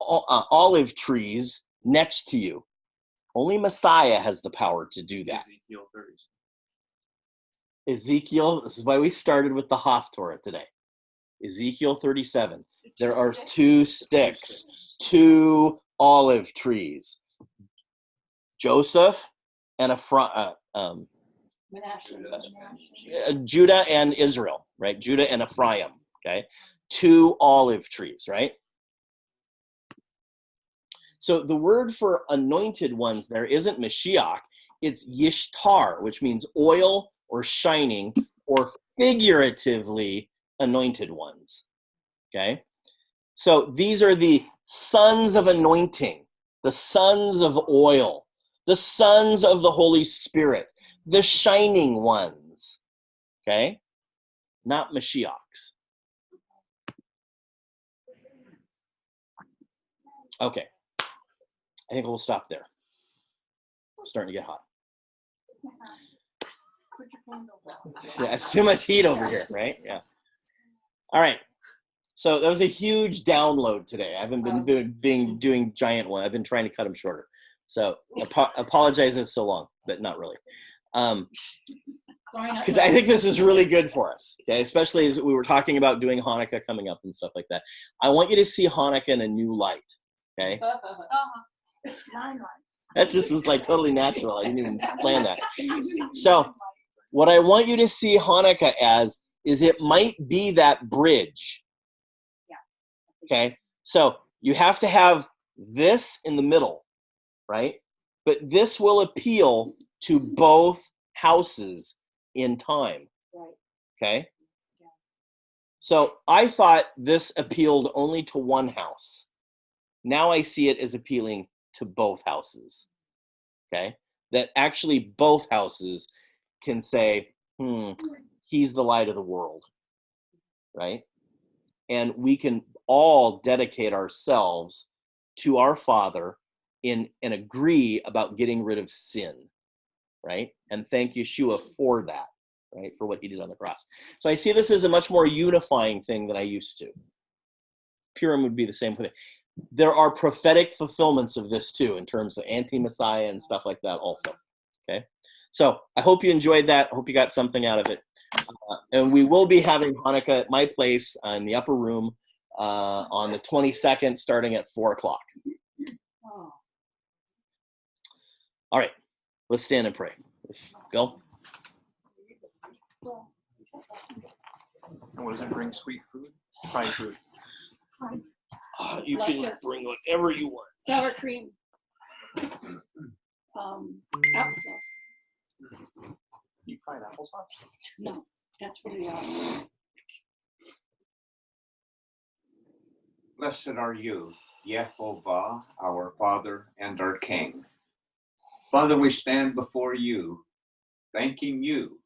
olive trees next to you Only Messiah has the power to do that. Ezekiel 30. Ezekiel, this is why we started with the Haftorah today. Ezekiel 37. There are 2 sticks, 2 olive trees. Joseph and Judah and Israel, right? Judah and Ephraim, okay? 2 olive trees, right? So the word for anointed ones there isn't Mashiach, it's Yishtar, which means oil or shining or figuratively anointed ones, okay? So these are the sons of anointing, the sons of oil, the sons of the Holy Spirit, the shining ones, okay? Not Mashiachs. Okay, I think we'll stop there. It's starting to get hot. Yeah, it's too much heat over here, right? Yeah. All right. So that was a huge download today. I haven't been doing giant one. I've been trying to cut them shorter. So apologize it's so long, but not really. Because I think this is really good for us, okay? Especially as we were talking about doing Hanukkah coming up and stuff like that. I want you to see Hanukkah in a new light, okay? That just was like totally natural. I didn't even plan that. So what I want you to see Hanukkah as is it might be that bridge. Okay, so you have to have this in the middle, right? But this will appeal to both houses in time. Okay? So I thought this appealed only to one house. Now I see it as appealing to both houses. Okay? That actually both houses can say, he's the light of the world. Right? And we can all dedicate ourselves to our Father and agree about getting rid of sin, right? And thank Yeshua for that, right? For what he did on the cross. So I see this as a much more unifying thing than I used to. Purim would be the same thing. There are prophetic fulfillments of this too, in terms of anti-Messiah and stuff like that also, okay? So I hope you enjoyed that. I hope you got something out of it. And we will be having Hanukkah at my place in the upper room on the 22nd, starting at 4 o'clock. All right, let's stand and pray. Bill? What does it bring? Sweet food? Fried food. You can bring whatever you want. Sour cream. Applesauce. You fried applesauce? No, that's for the audience. Blessed are you, Yehovah, our Father and our King. Father, we stand before you, thanking you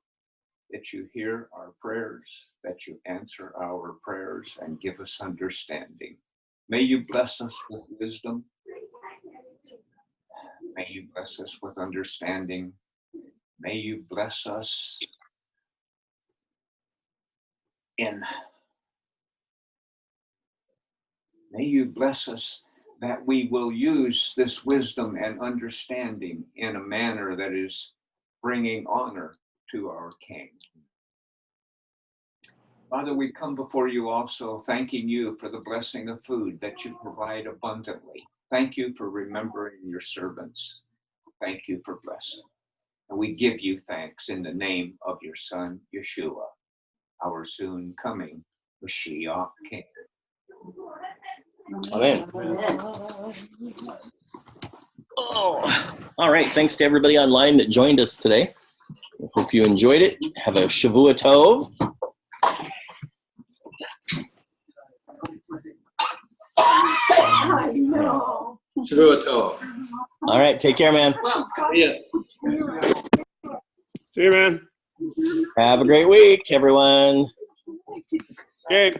that you hear our prayers, that you answer our prayers and give us understanding. May you bless us with wisdom. May you bless us with understanding. May you bless us May you bless us that we will use this wisdom and understanding in a manner that is bringing honor to our King. Father, we come before you also thanking you for the blessing of food that you provide abundantly. Thank you for remembering your servants. Thank you for blessing. And we give you thanks in the name of your Son, Yeshua, our soon coming Mashiach King. Amen. Oh, all right. Thanks to everybody online that joined us today. Hope you enjoyed it. Have a Shavua Tov. I know. Shavua Tov. All right. Take care, man. Yeah. See you, man. Have a great week, everyone. Okay.